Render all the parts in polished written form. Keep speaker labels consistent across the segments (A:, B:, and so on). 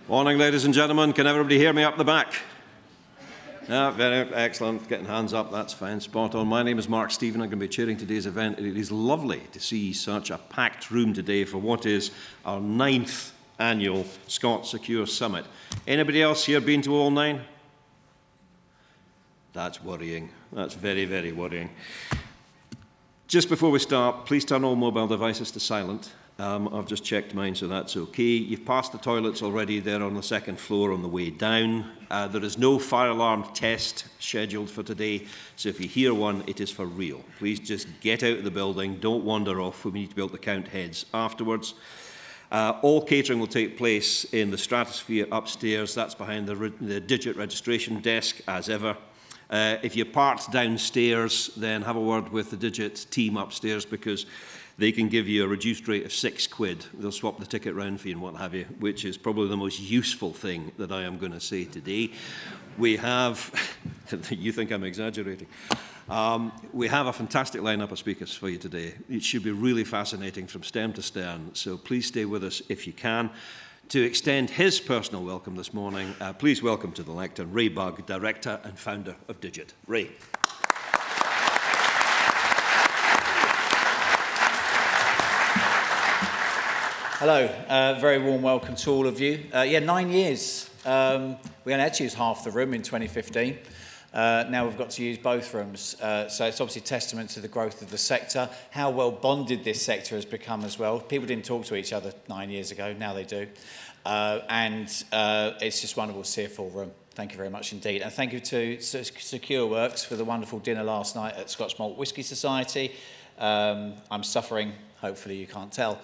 A: Morning, ladies and gentlemen. Can everybody hear me up the back? Yeah, very excellent. Getting hands up, that's fine. Spot on. My name is Mark Stephen. I'm going to be chairing today's event. It is lovely to see such a packed room today for what is our 9th annual Scot-Secure Summit. Anybody else here been to all 9? That's worrying. That's very, very worrying. Just before we start, please turn all mobile devices to silent. I've just checked mine, so that's okay. You've passed the toilets already. They're on the second floor on the way down. There is no fire alarm test scheduled for today, so if you hear one, it is for real. Please just get out of the building. Don't wander off. We need to be able to count heads afterwards. All catering will take place in the Stratosphere upstairs. That's behind the digit registration desk, as ever. If you're parked downstairs, then have a word with the Digit team upstairs, because they can give you a reduced rate of £6. They'll swap the ticket round for you and what have you, which is probably the most useful thing that I am going to say today. We have, you think I'm exaggerating, we have a fantastic lineup of speakers for you today. It should be really fascinating from stem to stern, so please stay with us if you can. To extend his personal welcome this morning, please welcome to the lectern Ray Bugg, Director and Founder of Digit. Ray.
B: Hello, very warm welcome to all of you. 9 years. We only had to use half the room in 2015. Now we've got to use both rooms. So it's obviously a testament to the growth of the sector, how well bonded this sector has become as well. People didn't talk to each other 9 years ago, now they do. It's just wonderful to see a full room. Thank you very much indeed. And thank you to Secure Works for the wonderful dinner last night at Scotch Malt Whisky Society. I'm suffering, hopefully you can't tell.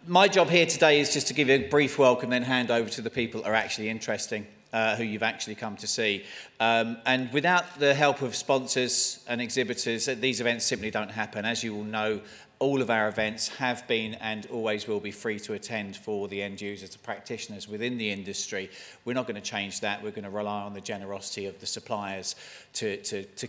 B: My job here today is just to give you a brief welcome, then hand over to the people that are actually interesting, who you've actually come to see. And without the help of sponsors and exhibitors, these events simply don't happen. As you all know, all of our events have been and always will be free to attend for the end users, the practitioners within the industry. We're not going to change that. We're going to rely on the generosity of the suppliers to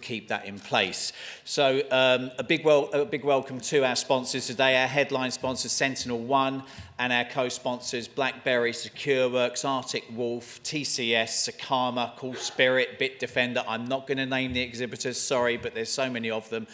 B: keep that in place. So a big welcome to our sponsors today, our headline sponsors, SentinelOne, and our co-sponsors, BlackBerry, Secure Works, Arctic Wolf, TCS, Sakama, Cool Spirit, Bitdefender. I'm not going to name the exhibitors, sorry, but there's so many of them.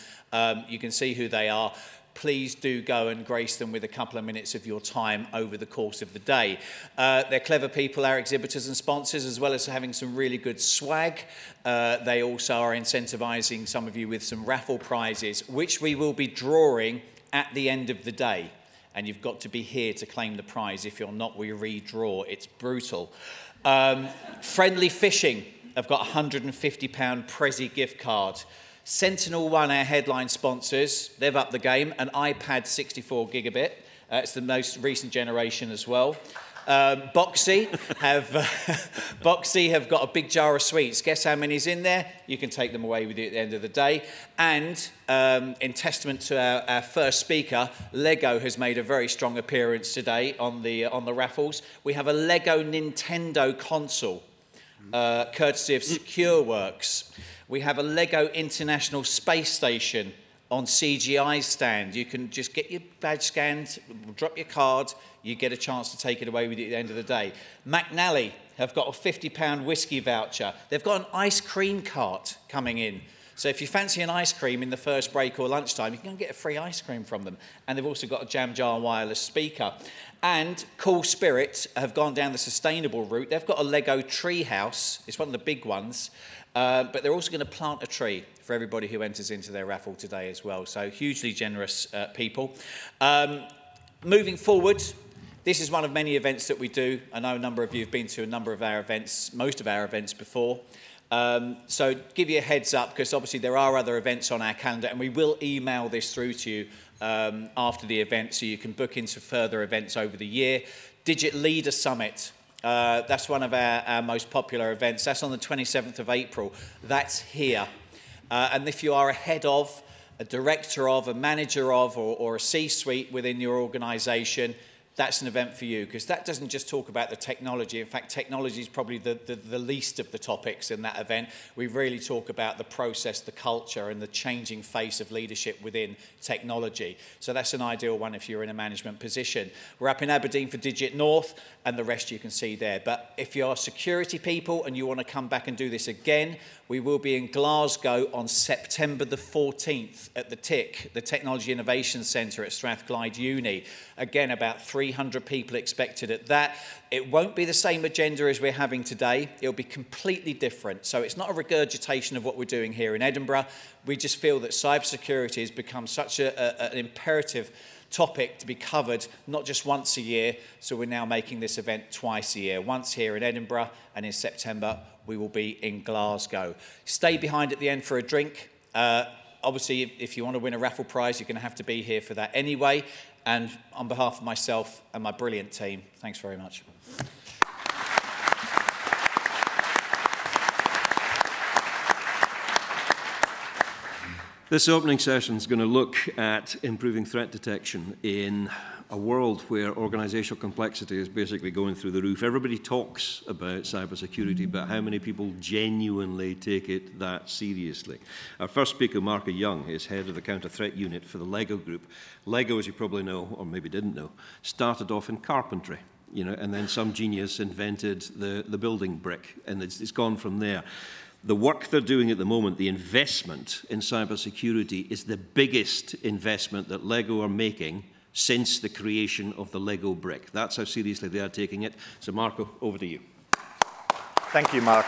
B: You can see who they are. Please do go and grace them with a couple of minutes of your time over the course of the day. They're clever people, our exhibitors and sponsors, as well as having some really good swag. They also are incentivising some of you with some raffle prizes, which we will be drawing at the end of the day. And you've got to be here to claim the prize. If you're not, we redraw. It's brutal. Friendly Fishing have got a £150 Prezi gift card. SentinelOne, our headline sponsors, they've upped the game, an iPad 64 gigabit. It's the most recent generation as well. Boxy have got a big jar of sweets. Guess how many's in there? You can take them away with you at the end of the day. And in testament to our first speaker, Lego has made a very strong appearance today on the raffles. We have a Lego Nintendo console, courtesy of Secure Works. We have a Lego International Space Station on CGI stand. You can just get your badge scanned, drop your card, you get a chance to take it away with you at the end of the day. McNally have got a £50 whiskey voucher. They've got an ice cream cart coming in. So if you fancy an ice cream in the first break or lunchtime, you can get a free ice cream from them. And they've also got a Jam Jar wireless speaker. And Cool Spirit have gone down the sustainable route. They've got a Lego tree house. It's one of the big ones. But they're also going to plant a tree for everybody who enters into their raffle today as well. So hugely generous people. Moving forward, this is one of many events that we do. I know a number of you have been to a number of our events, most of our events before. So give you a heads up, because obviously there are other events on our calendar, and we will email this through to you after the event, so you can book into further events over the year. Digit Leader Summit. That's one of our most popular events. That's on the 27th of April. That's here. And if you are a head of, a director of, a manager of, or a C-suite within your organisation, that's an event for you, because that doesn't just talk about the technology. In fact, technology is probably the least of the topics in that event. We really talk about the process, the culture, and the changing face of leadership within technology. So that's an ideal one if you're in a management position. We're up in Aberdeen for Digit North, and the rest you can see there. But if you're security people and you want to come back and do this again, we will be in Glasgow on September the 14th at the TIC, the Technology Innovation Centre at Strathclyde Uni. Again, about 300 people expected at that. It won't be the same agenda as we're having today. It'll be completely different. So it's not a regurgitation of what we're doing here in Edinburgh. We just feel that cybersecurity has become such an imperative topic to be covered not just once a year, so we're now making this event twice a year, once here in Edinburgh, and in September we will be in Glasgow. Stay behind at the end for a drink. Obviously, if you want to win a raffle prize, you're going to have to be here for that anyway. And on behalf of myself and my brilliant team, thanks very much.
A: This opening session is going to look at improving threat detection in a world where organisational complexity is basically going through the roof. Everybody talks about cybersecurity, but how many people genuinely take it that seriously? Our first speaker, Marko Jung, is head of the counter-threat unit for the LEGO group. LEGO, as you probably know, or maybe didn't know, started off in carpentry. And then some genius invented the building brick, and it's gone from there. The work they're doing at the moment, the investment in cybersecurity, is the biggest investment that LEGO are making since the creation of the Lego brick. That's how seriously they are taking it. So, Marko, over to you.
C: Thank you, Mark.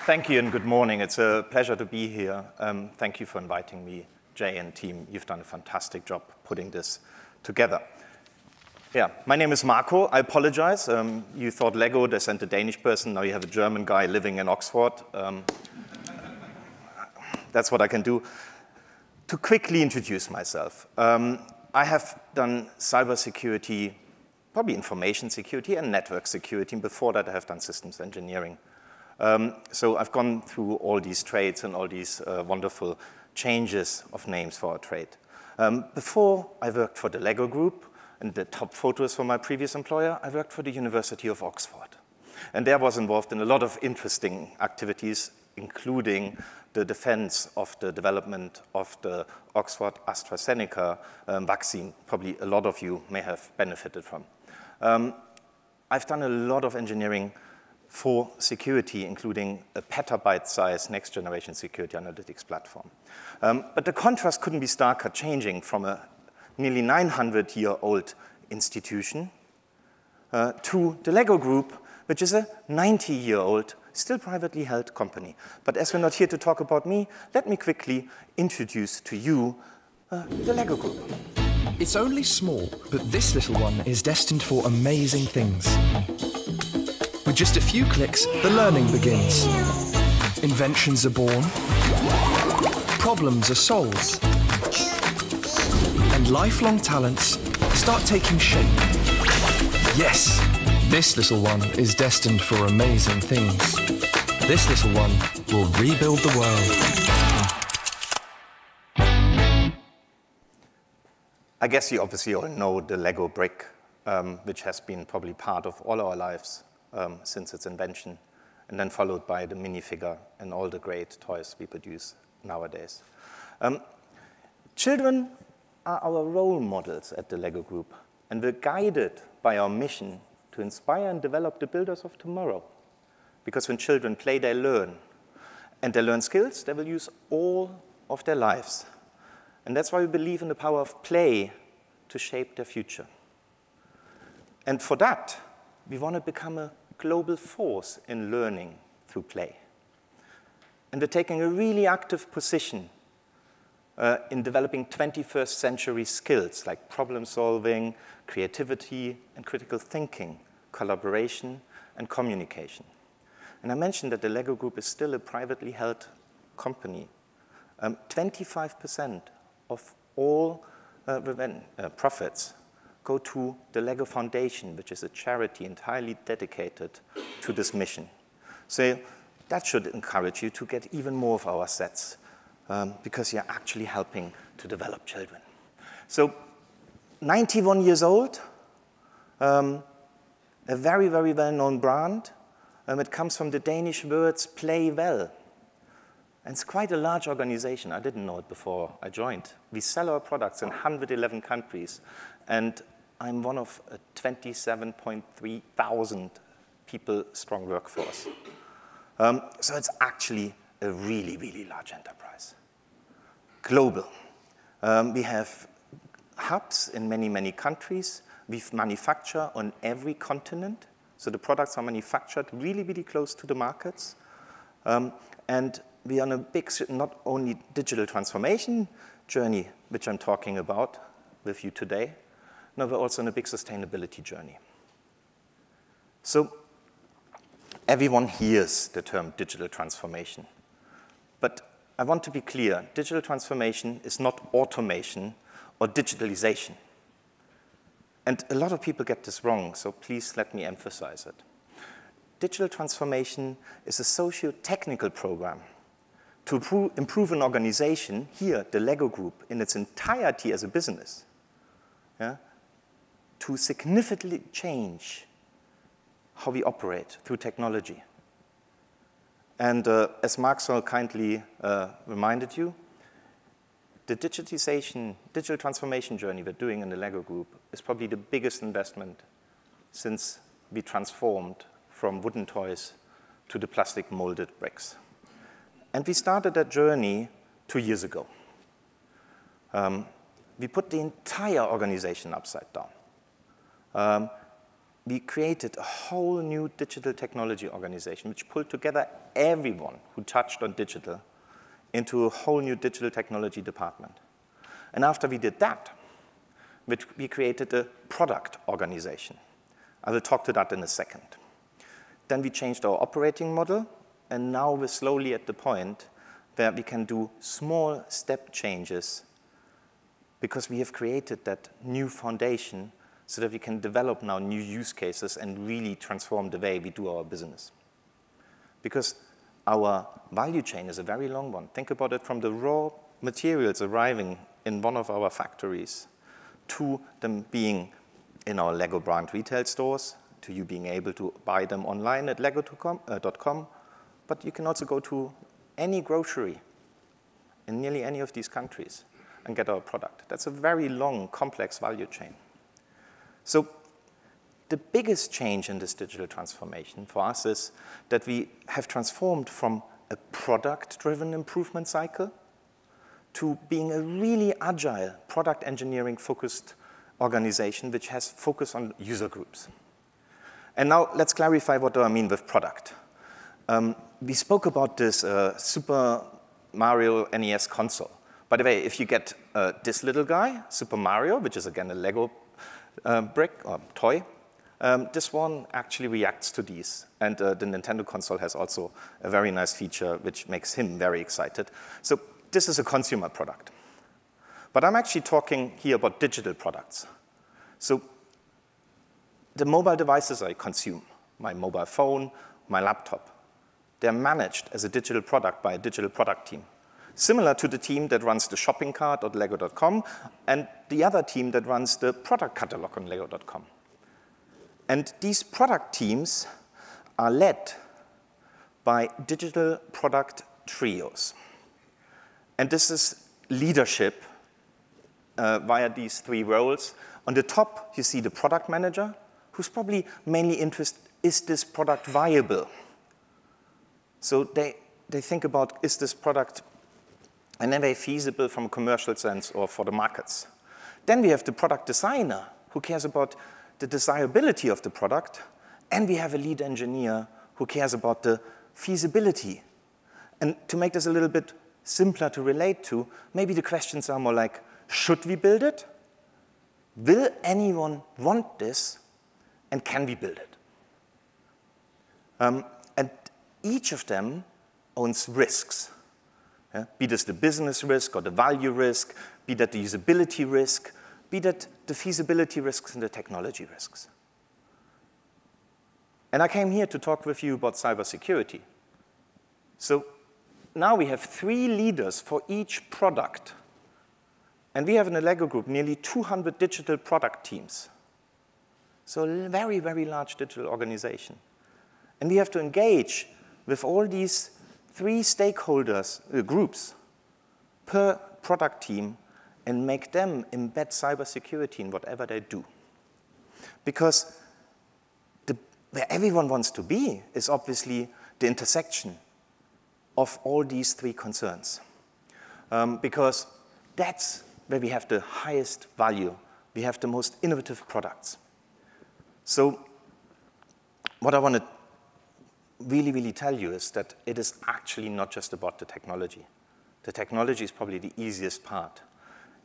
C: Thank you and good morning. It's a pleasure to be here. Thank you for inviting me, Jay and team. You've done a fantastic job putting this together. Yeah, my name is Marko. I apologize. You thought Lego, they sent a Danish person. Now you have a German guy living in Oxford. That's what I can do. To quickly introduce myself, I have done cybersecurity, probably information security and network security. And before that, I have done systems engineering. So I've gone through all these trades and all these wonderful changes of names for our trade. Before I worked for the Lego Group, and the top photos from my previous employer, I worked for the University of Oxford. And there I was involved in a lot of interesting activities, including the defense of the development of the Oxford AstraZeneca vaccine. Probably a lot of you may have benefited from. I've done a lot of engineering for security, including a petabyte-size next-generation security analytics platform. But the contrast couldn't be starker, changing from a nearly 900-year-old institution to the Lego Group, which is a 90-year-old, still privately held company. But as we're not here to talk about me, let me quickly introduce to you the Lego Group.
D: It's only small, but this little one is destined for amazing things. With just a few clicks, the learning begins. Inventions are born, problems are solved, and lifelong talents start taking shape. Yes, this little one is destined for amazing things. This little one will rebuild the world.
C: I guess you obviously all know the Lego brick, which has been probably part of all our lives since its invention, and then followed by the minifigure and all the great toys we produce nowadays. Children are our role models at the Lego Group, and we're guided by our mission to inspire and develop the builders of tomorrow. Because when children play, they learn. And they learn skills they will use all of their lives. And that's why we believe in the power of play to shape their future. And for that, we want to become a global force in learning through play. And we're taking a really active position in developing 21st century skills like problem solving, creativity, and critical thinking, collaboration, and communication. And I mentioned that the Lego Group is still a privately held company. 25% of all profits go to the Lego Foundation, which is a charity entirely dedicated to this mission. So that should encourage you to get even more of our sets, because you're actually helping to develop children. So 91 years old, a very, very well-known brand. It comes from the Danish words play well. And it's quite a large organization. I didn't know it before I joined. We sell our products in 111 countries. And I'm one of a 27.3 thousand people strong workforce. So it's actually a really, really large enterprise. Global. We have hubs in many, many countries. We manufacture on every continent. So the products are manufactured really, really close to the markets. And we are on a big, not only digital transformation journey, which I'm talking about with you today, no, we're also on a big sustainability journey. So everyone hears the term digital transformation. But I want to be clear, digital transformation is not automation or digitalization. And a lot of people get this wrong, so please let me emphasize it. Digital transformation is a socio-technical program to improve an organization, here, the Lego Group, in its entirety as a business, yeah, to significantly change how we operate through technology. And as Marko kindly reminded you, the digital transformation journey we're doing in the Lego Group is probably the biggest investment since we transformed from wooden toys to the plastic molded bricks. And we started that journey 2 years ago. We put the entire organization upside down. We created a whole new digital technology organization which pulled together everyone who touched on digital into a whole new digital technology department. And after we did that, we created a product organization. I will talk to that in a second. Then we changed our operating model, and now we're slowly at the point where we can do small step changes because we have created that new foundation so that we can develop now new use cases and really transform the way we do our business. Because our value chain is a very long one. Think about it from the raw materials arriving in one of our factories to them being in our Lego brand retail stores, to you being able to buy them online at lego.com, but you can also go to any grocery in nearly any of these countries and get our product. That's a very long, complex value chain. So the biggest change in this digital transformation for us is that we have transformed from a product-driven improvement cycle to being a really agile, product engineering-focused organization which has focus on user groups. And now let's clarify what do I mean with product. We spoke about this Super Mario NES console. By the way, if you get this little guy, Super Mario, which is again a Lego brick or toy, this one actually reacts to these. And the Nintendo console has also a very nice feature which makes him very excited. So this is a consumer product. But I'm actually talking here about digital products. So the mobile devices I consume, my mobile phone, my laptop, they're managed as a digital product by a digital product team. Similar to the team that runs the shopping cart at lego.com and the other team that runs the product catalog on lego.com. And these product teams are led by digital product trios. And this is leadership via these 3 roles. On the top, you see the product manager, who's probably mainly interested, is this product viable? So they think about, is this product and are they feasible from a commercial sense or for the markets? Then we have the product designer who cares about the desirability of the product, and we have a lead engineer who cares about the feasibility. And to make this a little bit simpler to relate to, maybe the questions are more like, should we build it? Will anyone want this? And can we build it? And each of them owns risks. Yeah? Be this the business risk or the value risk, be that the usability risk, be that the feasibility risks and the technology risks. And I came here to talk with you about cybersecurity. So now we have 3 leaders for each product. And we have in the Lego group nearly 200 digital product teams. So a very, very large digital organization. And we have to engage with all these 3 stakeholders, groups per product team and make them embed cybersecurity in whatever they do. Because where everyone wants to be is obviously the intersection of all these 3 concerns. Because that's where we have the highest value. We have the most innovative products. So what I want to really, really tell you is that it is actually not just about the technology. The technology is probably the easiest part.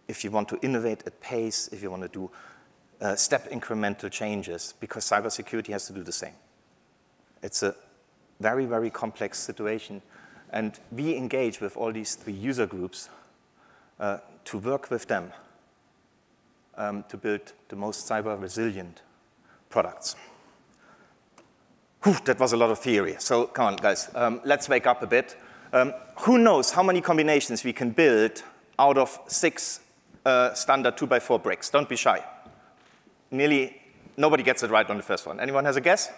C: If you want to innovate at pace, if you want to do step incremental changes, because cybersecurity has to do the same. It's a very, very complex situation. And we engage with all these 3 user groups to work with them to build the most cyber resilient products. Whew, that was a lot of theory. So come on, guys, let's wake up a bit. Who knows how many combinations we can build out of 6 standard 2x4 bricks? Don't be shy. Nearly nobody gets it right on the first one. Anyone has a guess?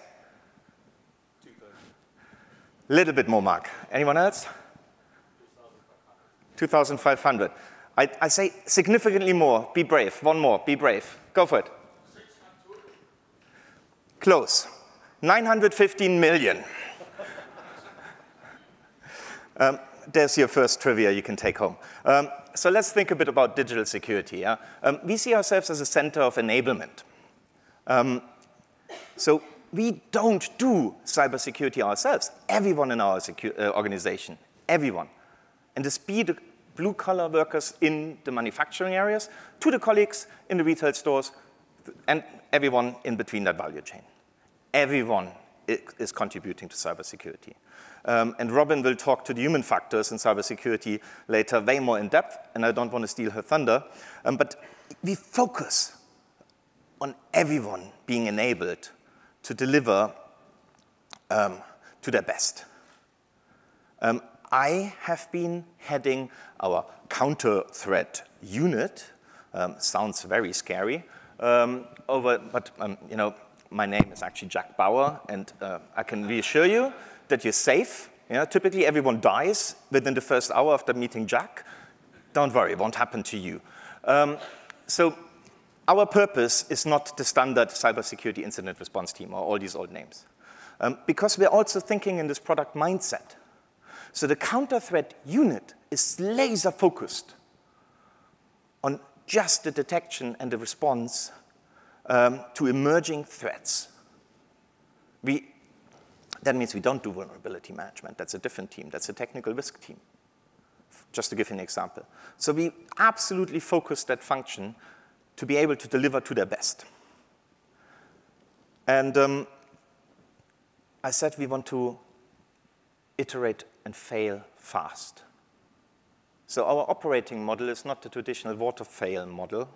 C: A little bit more, Mark. Anyone else? 2,500. I say significantly more. Be brave. One more. Be brave. Go for it.
E: 600.
C: Close. 915 million. There's your first trivia you can take home. So let's think a bit about digital security. Yeah? We see ourselves as a center of enablement. So we don't do cybersecurity ourselves. Everyone in our organization, everyone. And this be the blue-collar workers in the manufacturing areas, to the colleagues in the retail stores, and everyone in between that value chain. Everyone is contributing to cybersecurity. And Robin will talk to the human factors in cybersecurity later, way more in depth, and I don't want to steal her thunder. But we focus on everyone being enabled to deliver to their best. I have been heading our counter-threat unit. Sounds very scary. But you know, my name is actually Jack Bauer, and I can reassure you that you're safe. You know, typically, everyone dies within the first hour after meeting Jack. Don't worry, it won't happen to you. So our purpose is not the standard cybersecurity incident response team or all these old names. Because we're also thinking in this product mindset. So the counter-threat unit is laser-focused on just the detection and the response to emerging threats. That means we don't do vulnerability management. That's a different team. That's a technical risk team, just to give you an example. So we absolutely focus that function to be able to deliver to their best. And I said we want to iterate and fail fast. So our operating model is not the traditional water-fail model.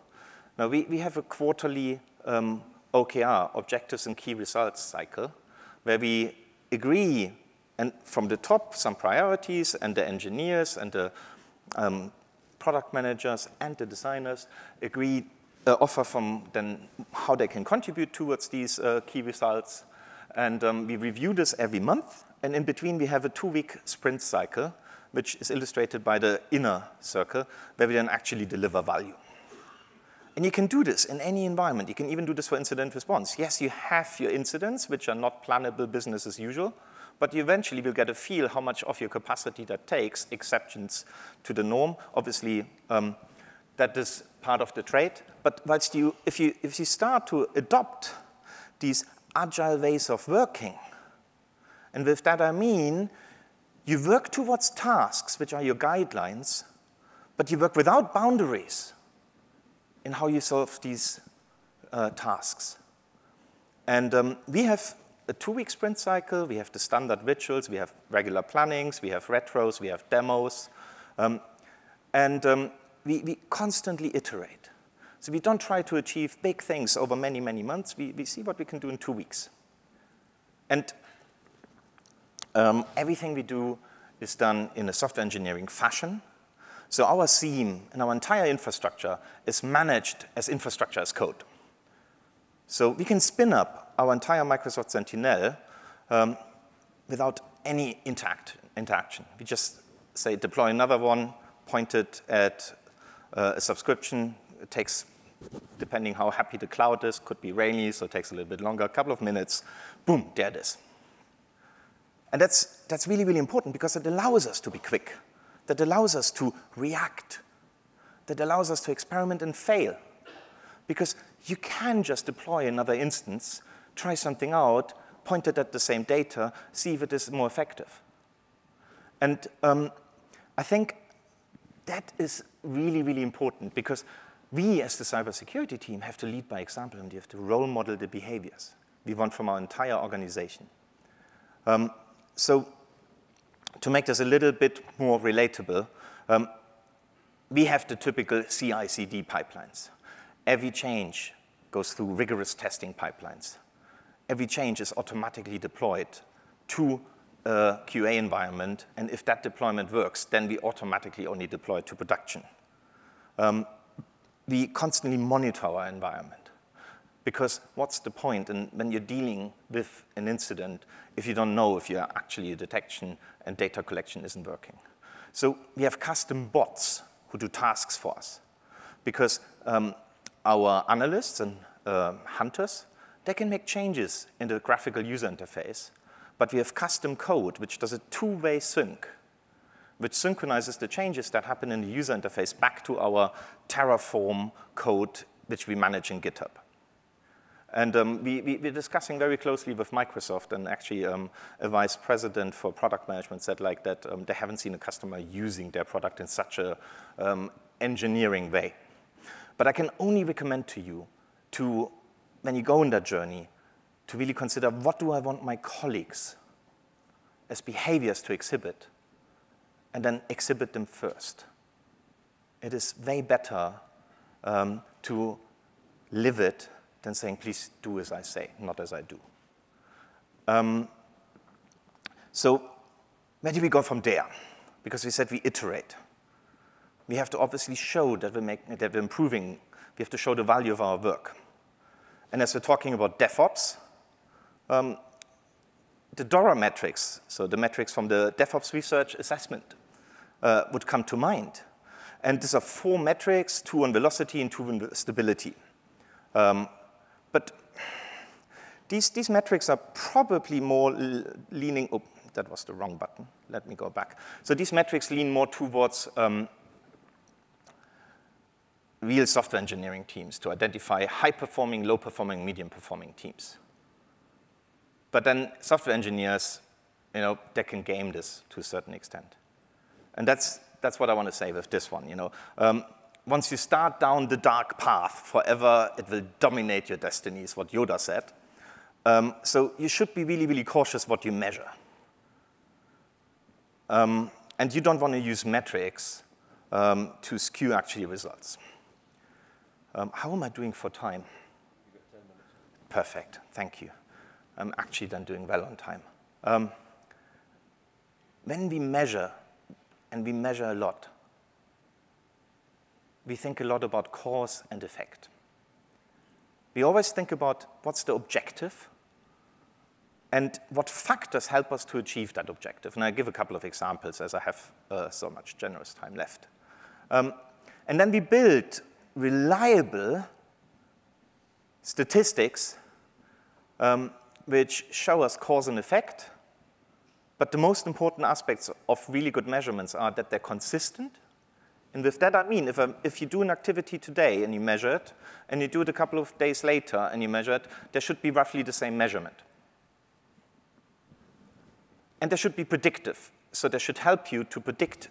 C: Now, we have a quarterly OKR, Objectives and Key Results cycle, where we agree, and from the top, some priorities, and the engineers and the product managers and the designers agree, offer from then how they can contribute towards these key results. And we review this every month. And in between, we have a 2-week sprint cycle, which is illustrated by the inner circle, where we then actually deliver value. And you can do this in any environment. You can even do this for incident response. Yes, you have your incidents, which are not plannable business as usual, but you eventually will get a feel how much of your capacity that takes, exceptions to the norm. Obviously, that is part of the trade. But whilst if you start to adopt these agile ways of working, and with that I mean, you work towards tasks, which are your guidelines, but you work without boundaries in how you solve these tasks. And we have a 2-week sprint cycle. We have the standard rituals. We have regular plannings. We have retros. We have demos. We constantly iterate. So we don't try to achieve big things over many, many months. We see what we can do in 2 weeks. And everything we do is done in a software engineering fashion. So our SIEM and our entire infrastructure is managed as infrastructure as code. So we can spin up our entire Microsoft Sentinel without any interaction. We just say deploy another one, point it at a subscription. It takes, depending how happy the cloud is, could be rainy, so it takes a little bit longer, a couple of minutes. Boom, there it is. And that's really, really important because it allows us to be quick. That allows us to react. That allows us to experiment and fail. Because you can just deploy another instance, try something out, point it at the same data, see if it is more effective. And I think that is really, really important because we as the cybersecurity team have to lead by example and we have to role model the behaviors we want from our entire organization. So to make this a little bit more relatable, we have the typical CI/CD pipelines. Every change goes through rigorous testing pipelines. Every change is automatically deployed to a QA environment, and if that deployment works, then we automatically only deploy it to production. We constantly monitor our environment, because what's the point when you're dealing with an incident if you don't know if you're actually a detection and data collection isn't working? So we have custom bots who do tasks for us, because our analysts and hunters, they can make changes in the graphical user interface, but we have custom code which does a two-way sync, which synchronizes the changes that happen in the user interface back to our Terraform code, which we manage in GitHub. And we're discussing very closely with Microsoft, and actually a vice president for product management said like that they haven't seen a customer using their product in such a engineering way. But I can only recommend to you to, when you go on that journey, to really consider what do I want my colleagues as behaviors to exhibit, and then exhibit them first. It is way better to live it than saying, please do as I say, not as I do. So where do we go from there? Because we said we iterate. We have to obviously show that we're improving. We have to show the value of our work. And as we're talking about DevOps, the DORA metrics, so the metrics from the DevOps research assessment, would come to mind. And these are 4 metrics, 2 on velocity and 2 on stability. But these metrics are probably more leaning, oh, that was the wrong button. Let me go back. So these metrics lean more towards real software engineering teams to identify high-performing, low-performing, medium-performing teams. But then software engineers, they can game this to a certain extent. And that's what I want to say with this one. Once you start down the dark path, forever it will dominate your destiny, is what Yoda said. So you should be really, really cautious what you measure. And you don't want to use metrics to skew actually results. How am I doing for time?
A: You've got 10 minutes.
C: Perfect, thank you. I'm actually then doing well on time. When we measure, and we measure a lot, we think a lot about cause and effect. We always think about what's the objective and what factors help us to achieve that objective. And I'll give a couple of examples as I have so much generous time left. And then we build reliable statistics which show us cause and effect. But the most important aspects of really good measurements are that they're consistent. And with that, I mean, if you do an activity today and you measure it, and you do it a couple of days later and you measure it, there should be roughly the same measurement. And they should be predictive. So they should help you to predict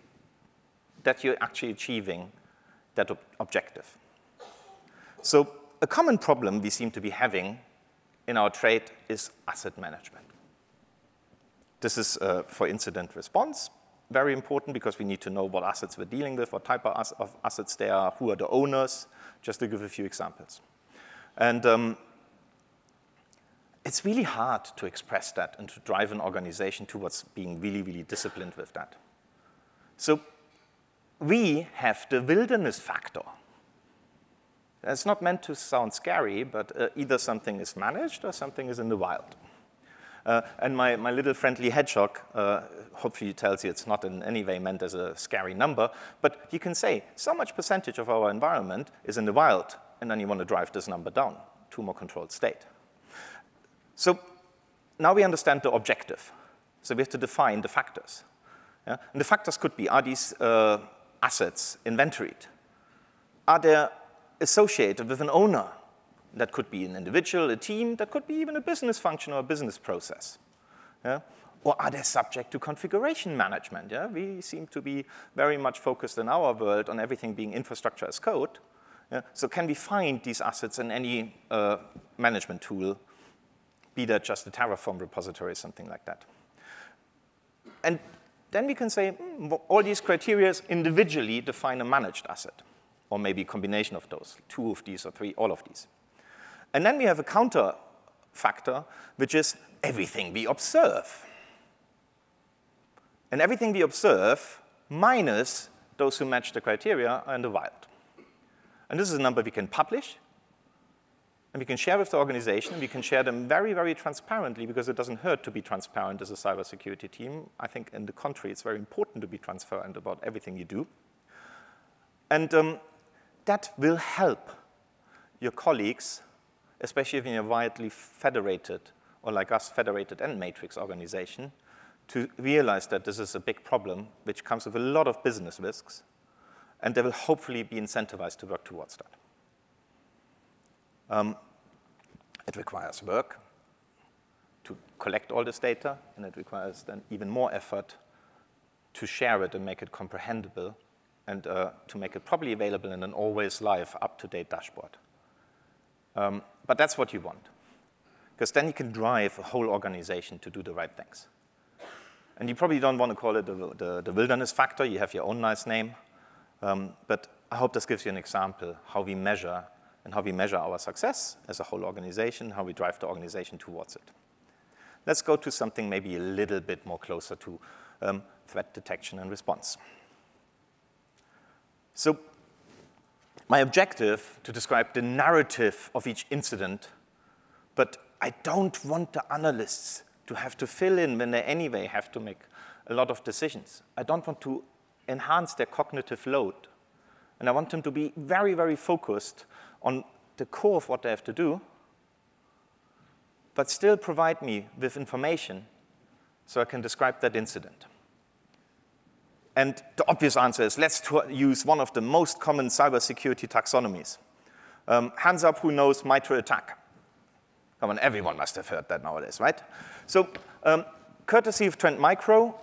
C: that you're actually achieving that objective. So a common problem we seem to be having in our trade is asset management. This is for incident response, very important because we need to know what assets we're dealing with, what type of assets they are, who are the owners, just to give a few examples. And it's really hard to express that and to drive an organization towards being really, really disciplined with that. So we have the wilderness factor. It's not meant to sound scary, but either something is managed or something is in the wild. And my little friendly hedgehog hopefully tells you it's not in any way meant as a scary number, but you can say so much percentage of our environment is in the wild, and then you want to drive this number down to a more controlled state. So now we understand the objective. So we have to define the factors. Yeah? And the factors could be, are these assets inventoried? Are they associated with an owner? That could be an individual, a team, that could be even a business function or a business process. Yeah? Or are they subject to configuration management? Yeah? We seem to be very much focused in our world on everything being infrastructure as code. Yeah? So can we find these assets in any management tool, be that just a Terraform repository or something like that? And then we can say, all these criteria individually define a managed asset, or maybe a combination of those, 2 of these or 3, all of these. And then we have a counter factor, which is everything we observe. And everything we observe minus those who match the criteria are in the wild. And this is a number we can publish, and we can share with the organization, and we can share them very, very transparently, because it doesn't hurt to be transparent as a cybersecurity team. I think in the contrary, it's very important to be transparent about everything you do. And that will help your colleagues, especially if you're a widely federated, or like us, federated and matrix organization, to realize that this is a big problem, which comes with a lot of business risks, and they will hopefully be incentivized to work towards that. It requires work to collect all this data, and it requires then even more effort to share it and make it comprehensible, and to make it probably available in an always live, up-to-date dashboard. But that's what you want, because then you can drive a whole organization to do the right things. And you probably don't want to call it the wilderness factor. You have your own nice name. But I hope this gives you an example how we measure and how we measure our success as a whole organization, how we drive the organization towards it. Let's go to something maybe a little bit more closer to threat detection and response. So my objective to describe the narrative of each incident, but I don't want the analysts to have to fill in when they anyway have to make a lot of decisions. I don't want to enhance their cognitive load. And I want them to be very, very focused on the core of what they have to do, but still provide me with information so I can describe that incident. And the obvious answer is, let's use one of the most common cybersecurity taxonomies. Hands up who knows MITRE ATT&CK. Come on, everyone must have heard that nowadays, right? So, courtesy of Trend Micro,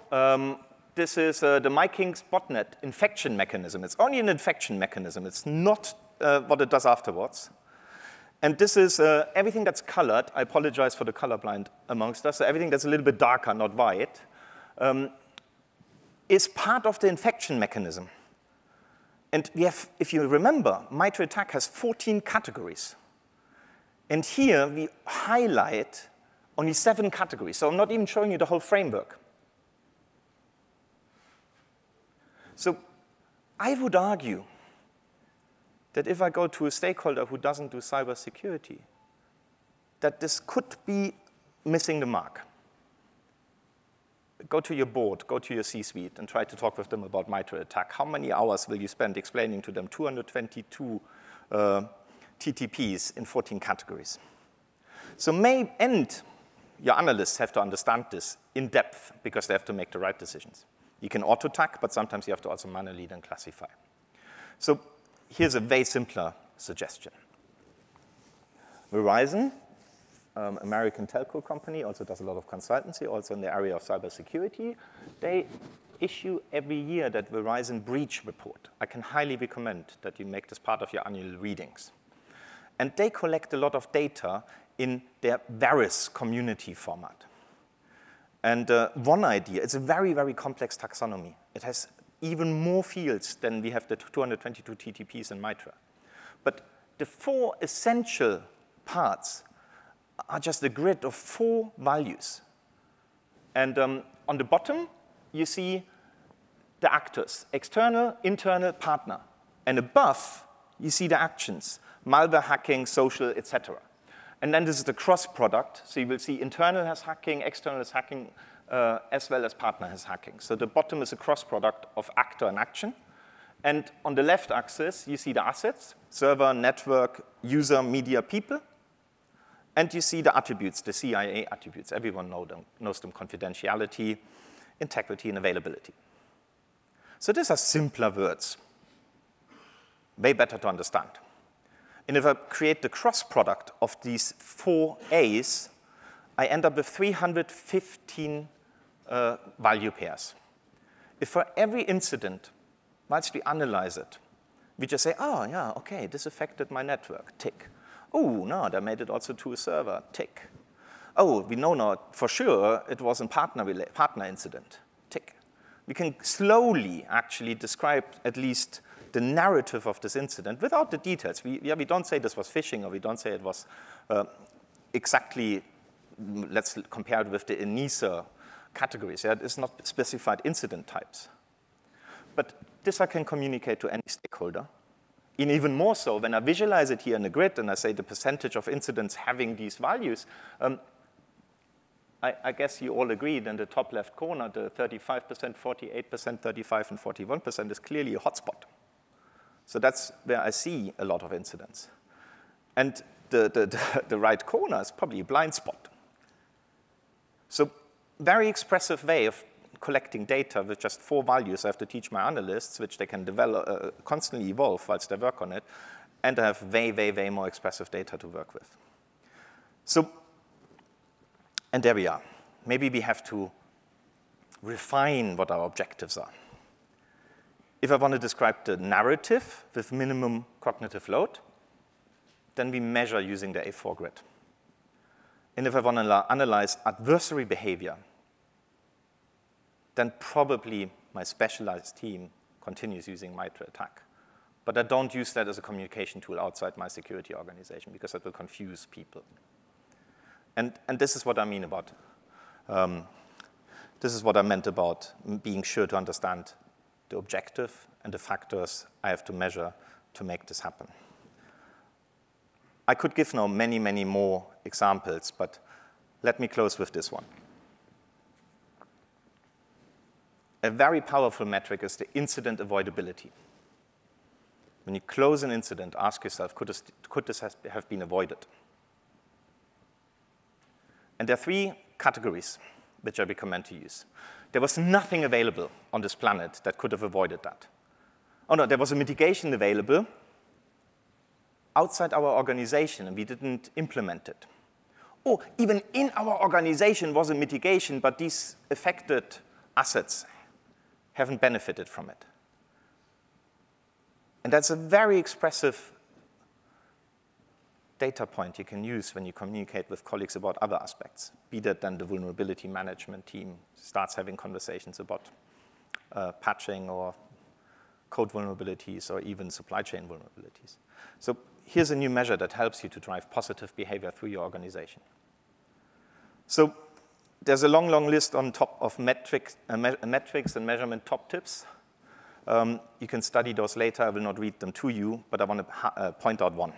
C: this is the MyKing's botnet infection mechanism. It's only an infection mechanism. It's not what it does afterwards. And this is everything that's colored. I apologize for the colorblind amongst us. So everything that's a little bit darker, not white, is part of the infection mechanism. And we have, if you remember, MITRE ATT&CK has 14 categories. And here we highlight only 7 categories. So I'm not even showing you the whole framework. So I would argue that if I go to a stakeholder who doesn't do cybersecurity, that this could be missing the mark. Go to your board, go to your C-suite, and try to talk with them about MITRE ATT&CK. How many hours will you spend explaining to them 222 TTPs in 14 categories? So your analysts have to understand this in depth, because they have to make the right decisions. You can auto-tack, but sometimes you have to also manually then classify. So here's a very simpler suggestion. Verizon, American telco company, also does a lot of consultancy, also in the area of cybersecurity. They issue every year that Verizon breach report. I can highly recommend that you make this part of your annual readings. And they collect a lot of data in their Varus community format. And one idea, it's a very, very complex taxonomy. It has even more fields than we have the 222 TTPs in MITRE. But the 4 essential parts are just a grid of 4 values. And on the bottom, you see the actors, external, internal, partner. And above, you see the actions, malware hacking, social, etc. And then this is the cross product. So you will see internal has hacking, external is hacking, as well as partner has hacking. So the bottom is a cross product of actor and action. And on the left axis, you see the assets, server, network, user, media, people. And you see the attributes, the CIA attributes. Everyone knows them, confidentiality, integrity, and availability. So these are simpler words, way better to understand. And if I create the cross product of these 4 A's, I end up with 315 value pairs. If for every incident, whilst we analyze it, we just say, oh, yeah, OK, this affected my network, tick. Oh, no, that made it also to a server, tick. Oh, we know now for sure it was a partner incident, tick. We can slowly actually describe at least the narrative of this incident without the details. We don't say this was phishing, or we don't say it was exactly, let's compare it with the ENISA categories. Yeah? It's not specified incident types. But this I can communicate to any stakeholder. And even more so, when I visualize it here in the grid and I say the percentage of incidents having these values, I guess you all agreed in the top left corner, the 35%, 48%, 35, and 41% is clearly a hotspot. So that's where I see a lot of incidents. And the right corner is probably a blind spot. So very expressive way of collecting data with just 4 values. I have to teach my analysts, which they can develop, constantly evolve whilst they work on it. And I have way, way, way more expressive data to work with. So, and there we are. Maybe we have to refine what our objectives are. If I want to describe the narrative with minimum cognitive load, then we measure using the A4 grid. And if I want to analyze adversary behavior, then probably my specialized team continues using MITRE ATT&CK. But I don't use that as a communication tool outside my security organization because that will confuse people. And this is what I mean about, this is what I meant about being sure to understand the objective and the factors I have to measure to make this happen. I could give now many, many more examples, but let me close with this one. A very powerful metric is the incident avoidability. When you close an incident, ask yourself, could this have been avoided? And there are 3 categories which I recommend to use. There was nothing available on this planet that could have avoided that. Oh, no, there was a mitigation available outside our organization, and we didn't implement it. Or even in our organization was a mitigation, but these affected assets haven't benefited from it. And that's a very expressive data point you can use when you communicate with colleagues about other aspects, be that then the vulnerability management team starts having conversations about patching or code vulnerabilities or even supply chain vulnerabilities. So here's a new measure that helps you to drive positive behavior through your organization. So there's a long, long list on top of metrics and measurement top tips. You can study those later. I will not read them to you, but I want to point out one.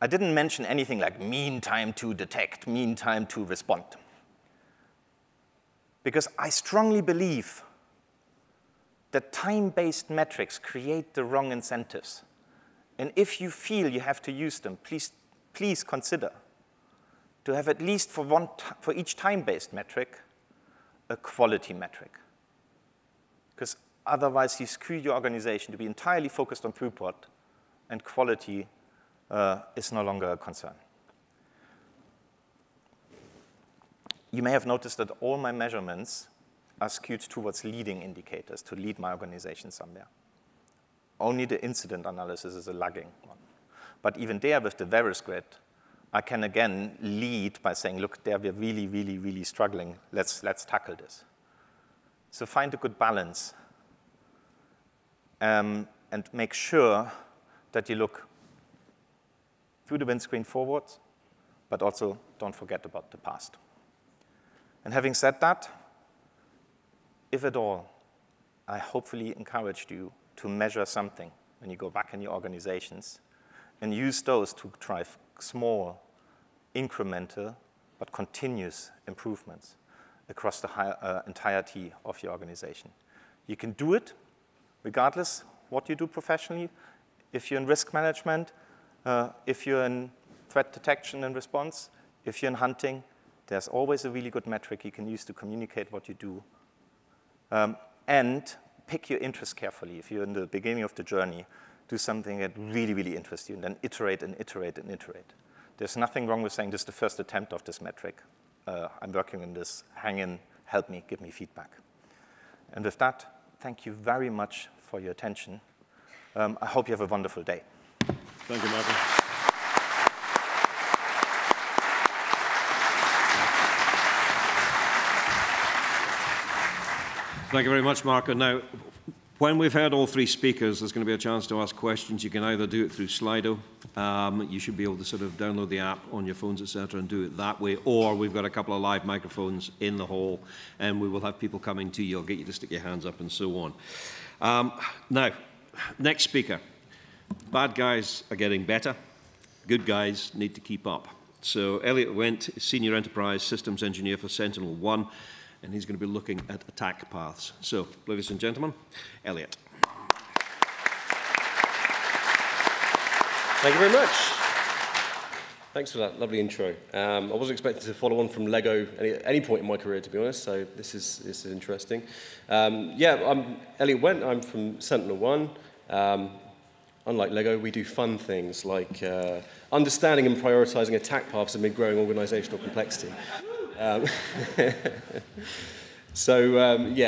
C: I didn't mention anything like mean time to detect, mean time to respond. Because I strongly believe that time-based metrics create the wrong incentives. And if you feel you have to use them, please consider to have at least for each time-based metric, a quality metric. Because otherwise you screw your organization to be entirely focused on throughput, and quality is no longer a concern. You may have noticed that all my measurements are skewed towards leading indicators to lead my organization somewhere. Only the incident analysis is a lagging one. But even there, with the Varus grid, I can again lead by saying, look, there we're really, really, really struggling. Let's tackle this. So find a good balance and make sure that you look through the windscreen forwards, but also don't forget about the past. And having said that, if at all, I hopefully encouraged you to measure something when you go back in your organizations and use those to drive small, incremental, but continuous improvements across the entirety of your organization. You can do it regardless what you do professionally. If you're in risk management, if you're in threat detection and response, if you're in hunting, there's always a really good metric you can use to communicate what you do. And pick your interest carefully. If you're in the beginning of the journey, do something that really, really interests you, and then iterate and iterate and iterate. There's nothing wrong with saying this is the first attempt of this metric. I'm working on this. Hang in, help me, give me feedback. And with that, thank you very much for your attention. I hope you have a wonderful day.
A: Thank you, Marko. Thank you very much, Marko. Now, when we've heard all three speakers, there's going to be a chance to ask questions. You can either do it through Slido. You should be able to sort of download the app on your phones, etc., and do it that way. Or we've got a couple of live microphones in the hall, and we will have people coming to you. I'll get you to stick your hands up and so on. Now, next speaker. Bad guys are getting better. Good guys need to keep up. So Elliott Went, Senior Enterprise Systems Engineer for SentinelOne, and he's going to be looking at attack paths. So, ladies and gentlemen, Elliott.
E: Thank you very much. Thanks for that lovely intro. I wasn't expecting to follow on from Lego at any point in my career, to be honest, so this is interesting. Yeah, I'm Elliott Went. I'm from SentinelOne. Unlike Lego, we do fun things like understanding and prioritizing attack paths amid growing organizational complexity. Yeah,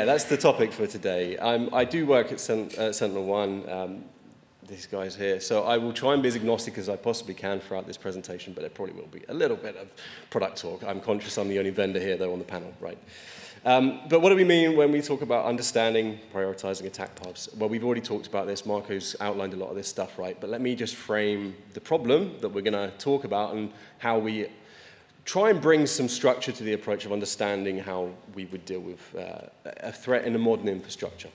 E: that's the topic for today. I do work at SentinelOne, these guys here, so I will try and be as agnostic as I possibly can throughout this presentation, but there probably will be a little bit of product talk. I'm conscious I'm the only vendor here, though, on the panel, right? But what do we mean when we talk about understanding, prioritizing attack paths? Well, we've already talked about this. Marko's outlined a lot of this stuff, right? But let me just frame the problem that we're going to talk about and how we try and bring some structure to the approach of understanding how we would deal with a threat in a modern infrastructure,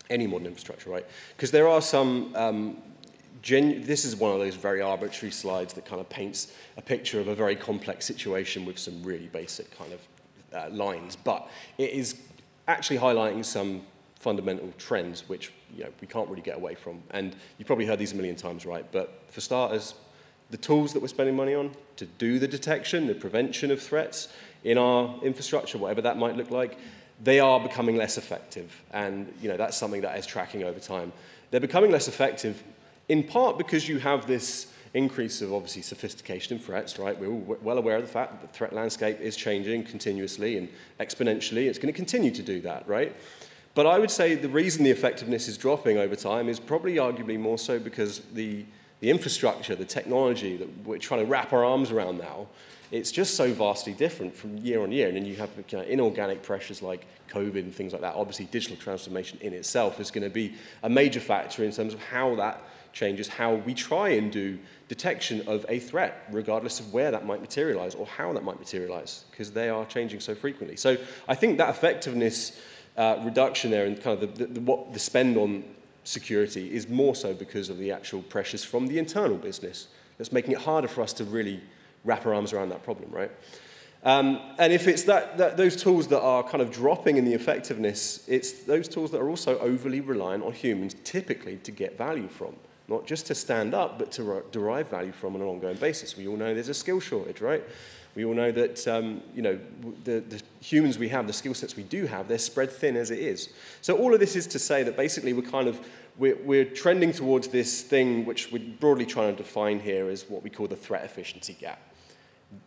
E: any modern infrastructure, right? Because there are some, this is one of those very arbitrary slides that kind of paints a picture of a very complex situation with some really basic kind of lines, but it is actually highlighting some fundamental trends which we can't really get away from. And you've probably heard these a million times, right? But for starters, the tools that we're spending money on to do the detection, the prevention of threats in our infrastructure, whatever that might look like, they are becoming less effective. And that's something that is tracking over time. They're becoming less effective in part because you have this increase of, obviously, sophistication in threats, right? We're all well aware of the fact that the threat landscape is changing continuously and exponentially. It's going to continue to do that, right? But I would say the reason the effectiveness is dropping over time is probably arguably more so because the infrastructure, the technology that we're trying to wrap our arms around now, it's just so vastly different from year on year. And then you have inorganic pressures like COVID and things like that. Obviously, digital transformation in itself is going to be a major factor in terms of how that changes how we try and do detection of a threat, regardless of where that might materialize or how that might materialize, because they are changing so frequently. So I think that effectiveness reduction there and kind of the spend on security is more so because of the actual pressures from the internal business that's making it harder for us to really wrap our arms around that problem, right? And if it's those tools that are kind of dropping in the effectiveness, it's those tools that are also overly reliant on humans typically to get value from, not just to stand up, but to derive value from on an ongoing basis. We all know there's a skill shortage, right? We all know that the humans we have, the skill sets we do have, they're spread thin as it is. So all of this is to say that basically we're trending towards this thing which we're broadly trying to define here as what we call the threat efficiency gap.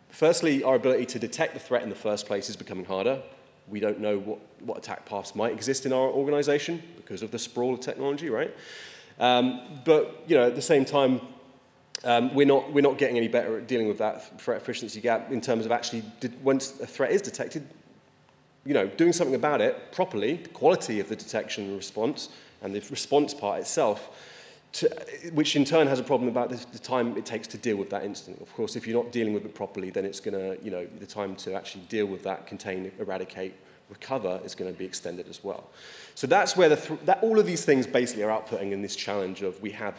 E: Firstly, our ability to detect the threat in the first place is becoming harder. We don't know what attack paths might exist in our organization because of the sprawl of technology, right? But at the same time, we're not getting any better at dealing with that threat efficiency gap in terms of actually, once a threat is detected, doing something about it properly, the quality of the detection and response, and the response part itself, which in turn has a problem about the time it takes to deal with that incident. Of course, if you're not dealing with it properly, then it's going to, the time to actually deal with that, contain, eradicate, recover is going to be extended as well. So that's where all of these things basically are outputting in this challenge of we have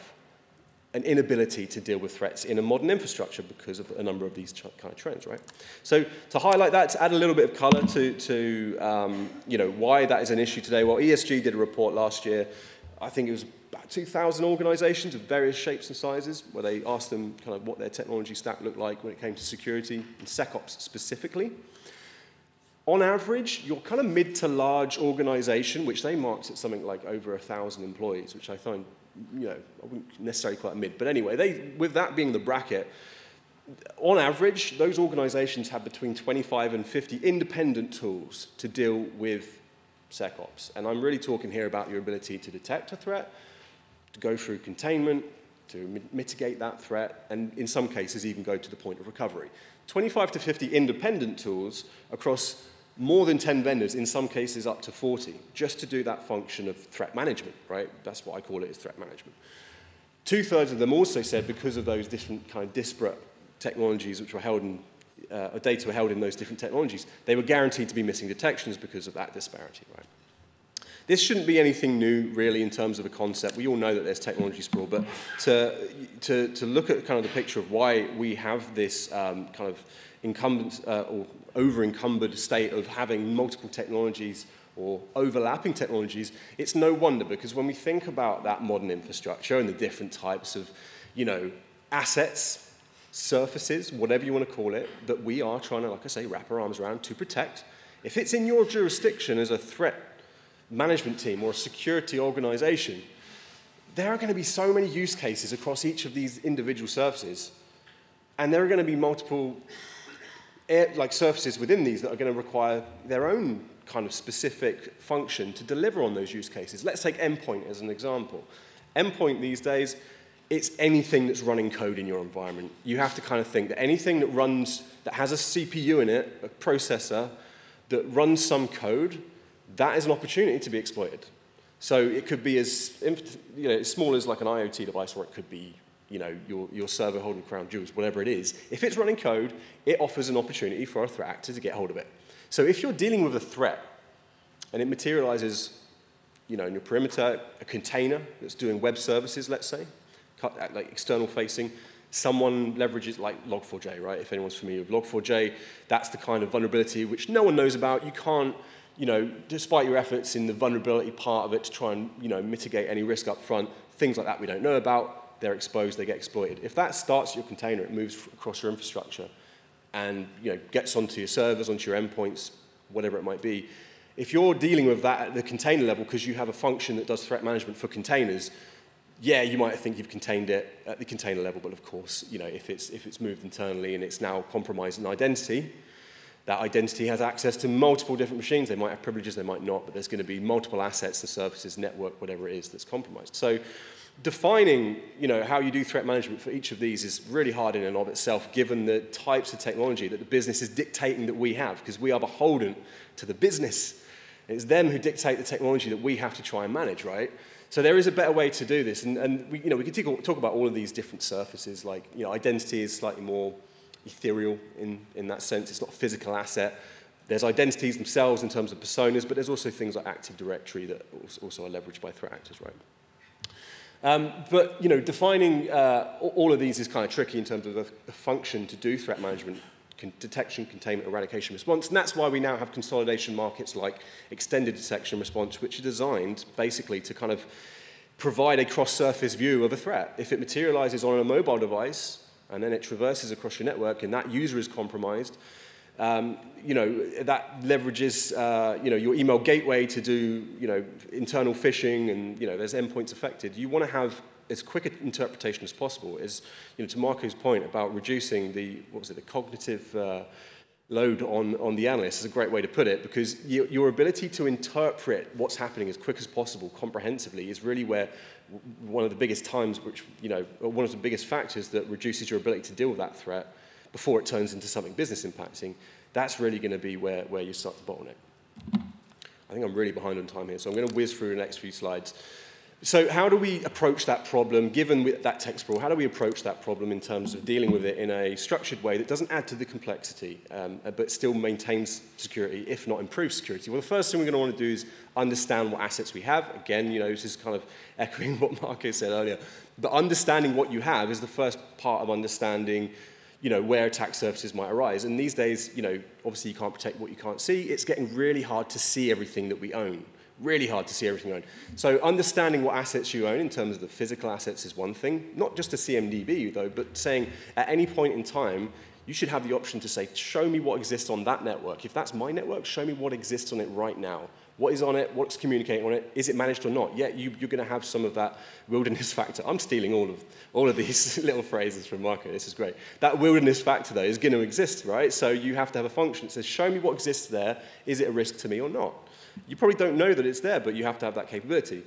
E: an inability to deal with threats in a modern infrastructure because of a number of these kind of trends, right? So to highlight that, to add a little bit of color to you know, why that is an issue today, well, ESG did a report last year. I think it was about 2,000 organizations of various shapes and sizes where they asked them kind of what their technology stack looked like when it came to security and SecOps specifically. On average, your kind of mid to large organization, which they marked at something like over 1,000 employees, which I find, you know, I wouldn't necessarily quite mid, but anyway, with that being the bracket, on average, those organizations have between 25 and 50 independent tools to deal with SecOps. And I'm really talking here about your ability to detect a threat, to go through containment, to mitigate that threat, and in some cases even go to the point of recovery. 25 to 50 independent tools across more than 10 vendors, in some cases up to 40, just to do that function of threat management, right? That's what I call it, is threat management. 2/3 of them also said because of those different kind of disparate technologies which were held in, data were held in those different technologies, they were guaranteed to be missing detections because of that disparity, right? This shouldn't be anything new, really, in terms of a concept. We all know that there's technology sprawl, but to look at kind of the picture of why we have this kind of incumbent or over-encumbered state of having multiple technologies or overlapping technologies, it's no wonder, because when we think about that modern infrastructure and the different types of, you know, assets, surfaces, whatever you want to call it, that we are trying to, like I say, wrap our arms around to protect, if it's in your jurisdiction as a threat management team or a security organization, there are going to be so many use cases across each of these individual surfaces, and there are going to be multiple surfaces within these that are going to require their own kind of specific function to deliver on those use cases. Let's take endpoint as an example. Endpoint these days, it's anything that's running code in your environment. You have to kind of think that anything that runs, that has a CPU in it, a processor, that runs some code, that is an opportunity to be exploited. So it could be as, you know, as small as like an IoT device, or it could be, you know, your server holding crown jewels, whatever it is. If it's running code, it offers an opportunity for a threat actor to get hold of it. So if you're dealing with a threat and it materializes, you know, in your perimeter, a container that's doing web services, let's say, like external facing, someone leverages like Log4j, right? If anyone's familiar with Log4j, that's the kind of vulnerability which no one knows about. You can't, you know, despite your efforts in the vulnerability part of it to try and, you know, mitigate any risk up front, things like that we don't know about. They're exposed, they get exploited. If that starts your container, it moves across your infrastructure and, you know, gets onto your servers, onto your endpoints, whatever it might be. If you're dealing with that at the container level because you have a function that does threat management for containers, yeah, you might think you've contained it at the container level, but of course, you know, if it's moved internally and it's now compromised an identity, that identity has access to multiple different machines. They might have privileges, they might not, but there's going to be multiple assets and services, network, whatever it is that's compromised. So defining, you know, how you do threat management for each of these is really hard in and of itself, given the types of technology that the business is dictating that we have, because we are beholden to the business. It's them who dictate the technology that we have to try and manage, right? So there is a better way to do this, and we, you know, we can talk about all of these different surfaces. Like, you know, identity is slightly more ethereal in that sense. It's not a physical asset. There's identities themselves in terms of personas, but there's also things like Active Directory that also are leveraged by threat actors, right? But, you know, defining all of these is kind of tricky in terms of the function to do threat management, detection, containment, eradication, response. And that's why we now have consolidation markets like extended detection response, which are designed basically to kind of provide a cross-surface view of a threat. If it materializes on a mobile device and then it traverses across your network and that user is compromised, you know, that leverages, you know, your email gateway to do, you know, internal phishing, and, you know, there's endpoints affected. You want to have as quick an interpretation as possible. Is, you know, to Marko's point about reducing the, what was it, the cognitive load on the analyst is a great way to put it, because your ability to interpret what's happening as quick as possible, comprehensively, is really where one of the biggest times, which, you know, one of the biggest factors that reduces your ability to deal with that threat before it turns into something business impacting. That's really going to be where you start to bottleneck. I think I'm really behind on time here, so I'm going to whiz through the next few slides. So how do we approach that problem, given that text sprawl, how do we approach that problem in terms of dealing with it in a structured way that doesn't add to the complexity, but still maintains security, if not improves security? Well, the first thing we're going to want to do is understand what assets we have. Again, this is kind of echoing what Marko said earlier. But understanding what you have is the first part of understanding where attack surfaces might arise. And these days, obviously you can't protect what you can't see. It's getting really hard to see everything that we own. Really hard to see everything owned. So understanding what assets you own in terms of the physical assets is one thing, not just a CMDB though, but saying at any point in time, you should have the option to say, show me what exists on that network. If that's my network, show me what exists on it right now. What is on it? What's communicating on it? Is it managed or not? Yeah, you're going to have some of that wilderness factor. I'm stealing all of these little phrases from Marko. This is great. That wilderness factor, though, is going to exist, right? So you have to have a function that says, show me what exists there. Is it a risk to me or not? You probably don't know that it's there, but you have to have that capability.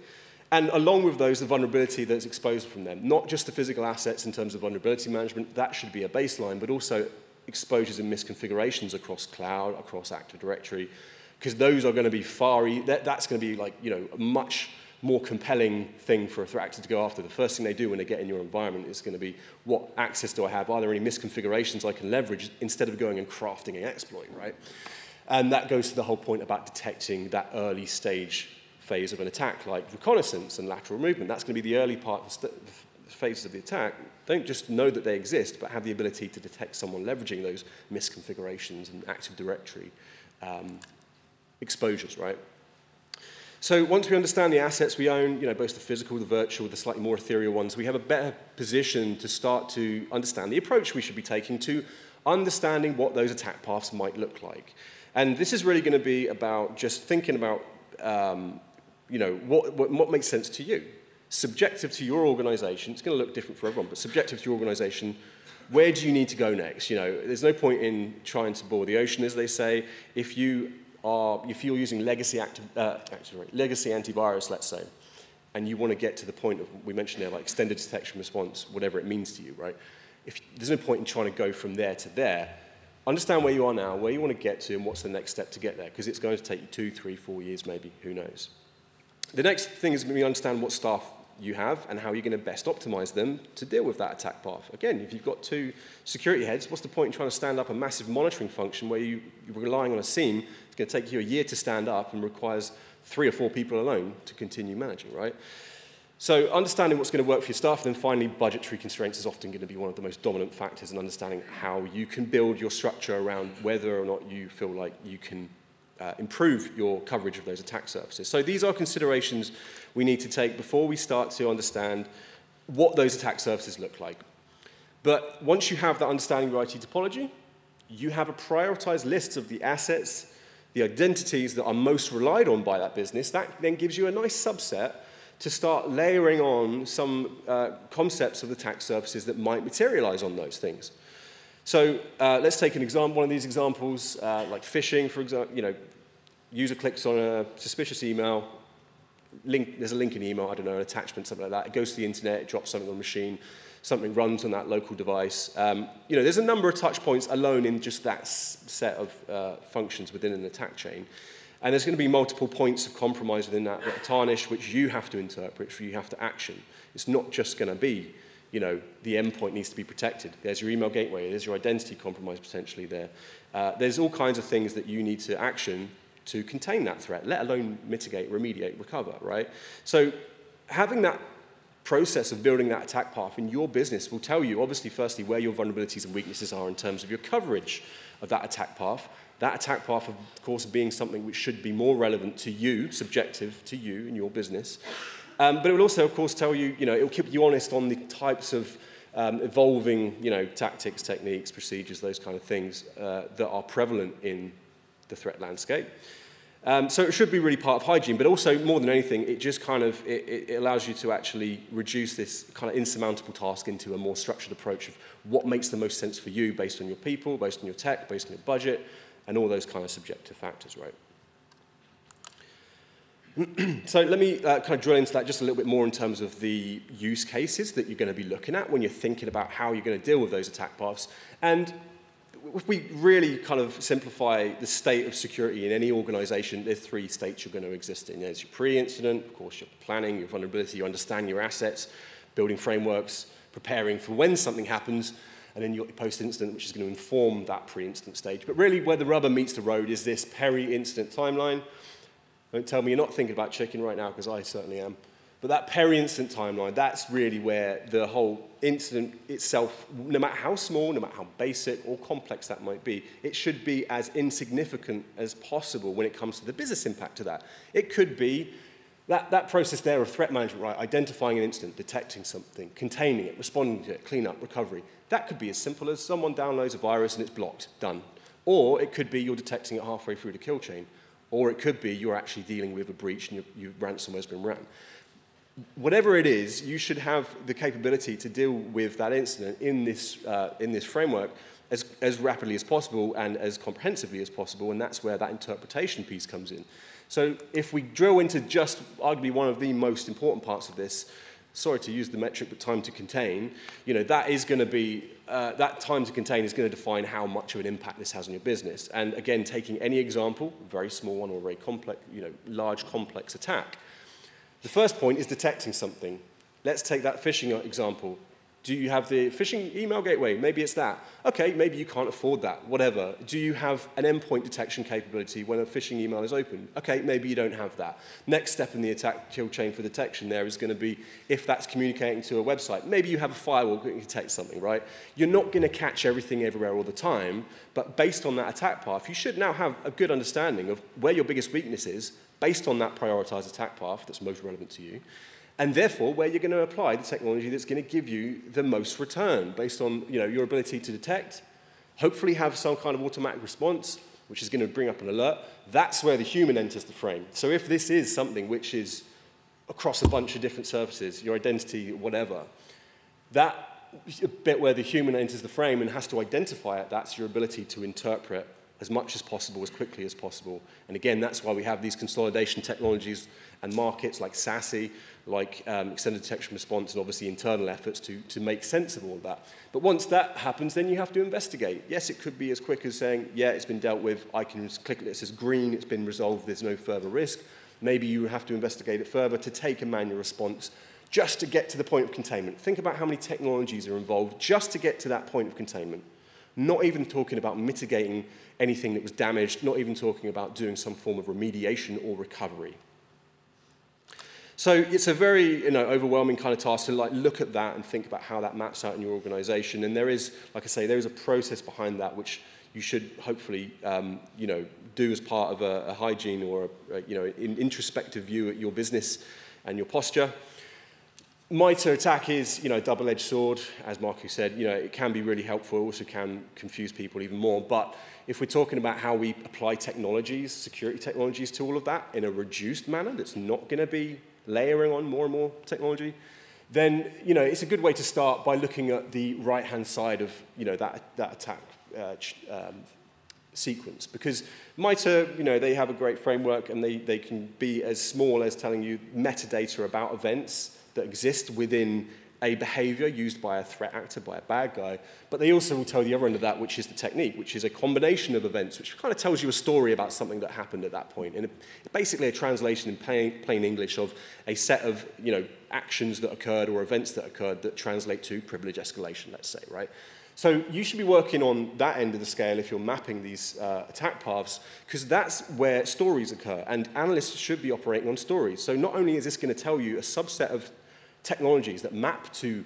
E: And along with those, the vulnerability that's exposed from them. Not just the physical assets in terms of vulnerability management. That should be a baseline, but also exposures and misconfigurations across cloud, across Active Directory, because those are going to be that's going to be like, a much more compelling thing for a threat actor to go after. The first thing they do when they get in your environment is going to be, what access do I have? Are there any misconfigurations I can leverage instead of going and crafting an exploit, right? And that goes to the whole point about detecting that early stage phase of an attack, like reconnaissance and lateral movement. That's going to be the early part of phases of the attack. Don't just know that they exist, but have the ability to detect someone leveraging those misconfigurations and Active Directory exposures, right? So once we understand the assets we own, both the physical, the virtual, the slightly more ethereal ones, we have a better position to start to understand the approach we should be taking to understanding what those attack paths might look like. And this is really going to be about just thinking about, what makes sense to you. Subjective to your organization, it's going to look different for everyone, but subjective to your organization, where do you need to go next? There's no point in trying to boil the ocean, as they say. If you're using legacy antivirus, let's say, and you want to get to the point of, we mentioned there, like extended detection response, whatever it means to you, right? There's no point in trying to go from there to there. Understand where you are now, where you want to get to, and what's the next step to get there, because it's going to take you 2, 3, 4 years maybe, who knows. The next thing is we understand what staff you have and how you're going to best optimize them to deal with that attack path. Again, if you've got 2 security heads, what's the point in trying to stand up a massive monitoring function where you're relying on a SIEM? It's going to take you a year to stand up and requires 3 or 4 people alone to continue managing, right? So understanding what's going to work for your staff, and then finally budgetary constraints is often going to be one of the most dominant factors in understanding how you can build your structure around whether or not you feel like you can improve your coverage of those attack surfaces. So these are considerations we need to take before we start to understand what those attack surfaces look like. But once you have that understanding of IT topology, you have a prioritized list of the assets, the identities that are most relied on by that business. That then gives you a nice subset to start layering on some concepts of the attack surfaces that might materialize on those things. So let's take an example, one of these examples, like phishing, for example. User clicks on a suspicious email, there's a link in the email, I don't know, an attachment, something like that. It goes to the internet, it drops something on the machine, something runs on that local device. There's a number of touch points alone in just that set of functions within an attack chain. And there's going to be multiple points of compromise within that tarnish, which you have to interpret, which you have to action. It's not just going to be, the endpoint needs to be protected. There's your email gateway. There's your identity compromise potentially there. There's all kinds of things that you need to action to contain that threat, let alone mitigate, remediate, recover, right? So having that process of building that attack path in your business will tell you, obviously, firstly, where your vulnerabilities and weaknesses are in terms of your coverage of that attack path. That attack path, of course, being something which should be more relevant to you, subjective to you and your business. But it will also, of course, tell you, it will keep you honest on the types of evolving, tactics, techniques, procedures, those kind of things that are prevalent in the threat landscape. So it should be really part of hygiene, but also, more than anything, it just kind of, it allows you to actually reduce this kind of insurmountable task into a more structured approach of what makes the most sense for you based on your people, based on your tech, based on your budget, and all those kind of subjective factors, right? So let me kind of drill into that just a little bit more in terms of the use cases that you're going to be looking at when you're thinking about how you're going to deal with those attack paths. And if we really kind of simplify the state of security in any organization, there's 3 states you're going to exist in. There's your pre-incident, of course, your planning, your vulnerability, you understand your assets, building frameworks, preparing for when something happens, and then you've got your post-incident, which is going to inform that pre-incident stage. But really, where the rubber meets the road is this peri-incident timeline. Don't tell me you're not thinking about chicken right now, because I certainly am. But that peri-incident timeline, that's really where the whole incident itself, no matter how small, no matter how basic or complex that might be, it should be as insignificant as possible when it comes to the business impact of that. It could be that process there of threat management, right? Identifying an incident, detecting something, containing it, responding to it, clean up, recovery. That could be as simple as someone downloads a virus and it's blocked, done. Or it could be you're detecting it halfway through the kill chain. Or it could be you're actually dealing with a breach and your ransomware's been ran. Whatever it is, you should have the capability to deal with that incident in this framework as rapidly as possible and as comprehensively as possible, and that's where that interpretation piece comes in. So if we drill into just arguably one of the most important parts of this, sorry to use the metric, but time to contain, that is going to be, that time to contain is going to define how much of an impact this has on your business. And again, taking any example, very small one or very complex, large complex attack, the first point is detecting something. Let's take that phishing example. Do you have the phishing email gateway? Maybe it's that. Okay, maybe you can't afford that, whatever. Do you have an endpoint detection capability when a phishing email is open? Okay, maybe you don't have that. Next step in the attack kill chain for detection there is going to be if that's communicating to a website. Maybe you have a firewall that can detect something, right? You're not going to catch everything everywhere all the time, but based on that attack path, you should now have a good understanding of where your biggest weakness is based on that prioritized attack path that's most relevant to you. And therefore, where you're going to apply the technology that's going to give you the most return based on your ability to detect, hopefully have some kind of automatic response, which is going to bring up an alert. That's where the human enters the frame. So if this is something which is across a bunch of different services, your identity, whatever, that bit where the human enters the frame and has to identify it, that's your ability to interpret as much as possible, as quickly as possible. And again, that's why we have these consolidation technologies and markets like SASE, like extended detection response, and obviously internal efforts to make sense of all of that. But once that happens, then you have to investigate. Yes, it could be as quick as saying, yeah, it's been dealt with, I can click it, it says green, it's been resolved, there's no further risk. Maybe you have to investigate it further to take a manual response just to get to the point of containment. Think about how many technologies are involved just to get to that point of containment. Not even talking about mitigating anything that was damaged, not even talking about doing some form of remediation or recovery. So it's a very overwhelming kind of task to look at that and think about how that maps out in your organization. And there is, like I say, there is a process behind that which you should hopefully do as part of a hygiene or an introspective view at your business and your posture. MITRE ATT&CK is, a double-edged sword, as Marko said. It can be really helpful, also can confuse people even more. But if we're talking about how we apply technologies, security technologies to all of that in a reduced manner, that's not going to be layering on more and more technology, then it's a good way to start by looking at the right-hand side of that attack sequence. Because MITRE, they have a great framework, and they can be as small as telling you metadata about events that exist within a behavior used by a threat actor, by a bad guy. But they also will tell the other end of that, which is the technique, which is a combination of events, which kind of tells you a story about something that happened at that point. And basically a translation in plain English of a set of actions that occurred or events that occurred that translate to privilege escalation, let's say, right? So you should be working on that end of the scale if you're mapping these attack paths, because that's where stories occur, and analysts should be operating on stories. So not only is this going to tell you a subset of technologies that map to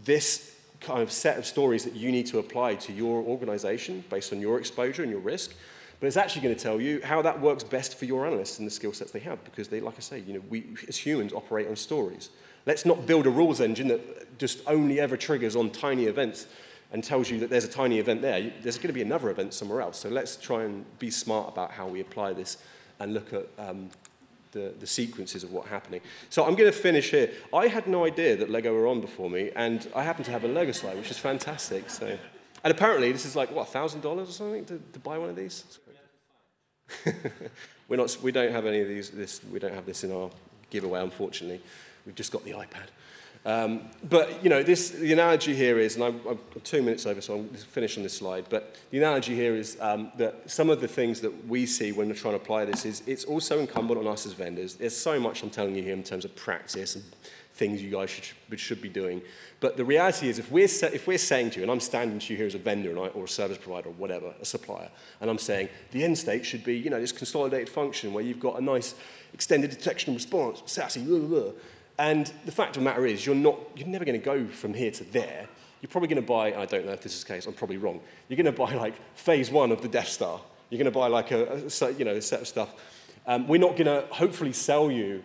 E: this kind of set of stories that you need to apply to your organization based on your exposure and your risk, but it's actually going to tell you how that works best for your analysts and the skill sets they have, because they, like I say, we as humans operate on stories. Let's not build a rules engine that just only ever triggers on tiny events and tells you that there's a tiny event there. There's going to be another event somewhere else. So let's try and be smart about how we apply this and look at the sequences of what's happening. So I'm going to finish here. I had no idea that Lego were on before me, and I happen to have a Lego slide, which is fantastic. So, and apparently this is like, what, $1,000 or something to buy one of these? We don't have any of these. We don't have this in our giveaway, unfortunately. We've just got the iPad. But you know, the analogy here is, and I'm 2 minutes over, so I'm finished on this slide. But the analogy here is that some of the things that we see when we're trying to apply this is it's also incumbent on us as vendors. There's so much I'm telling you here in terms of practice and things you guys should be doing. But the reality is, if we're saying to you, and I'm standing to you here as a vendor or a service provider or whatever, a supplier, and I'm saying the end state should be, you know, this consolidated function where you've got a nice extended detection and response, SASE, blah, blah, blah. And the fact of the matter is, you're never going to go from here to there. You're probably going to buy, I don't know if this is the case, I'm probably wrong. You're going to buy like phase 1 of the Death Star. You're going to buy like a set of stuff. We're not going to hopefully sell you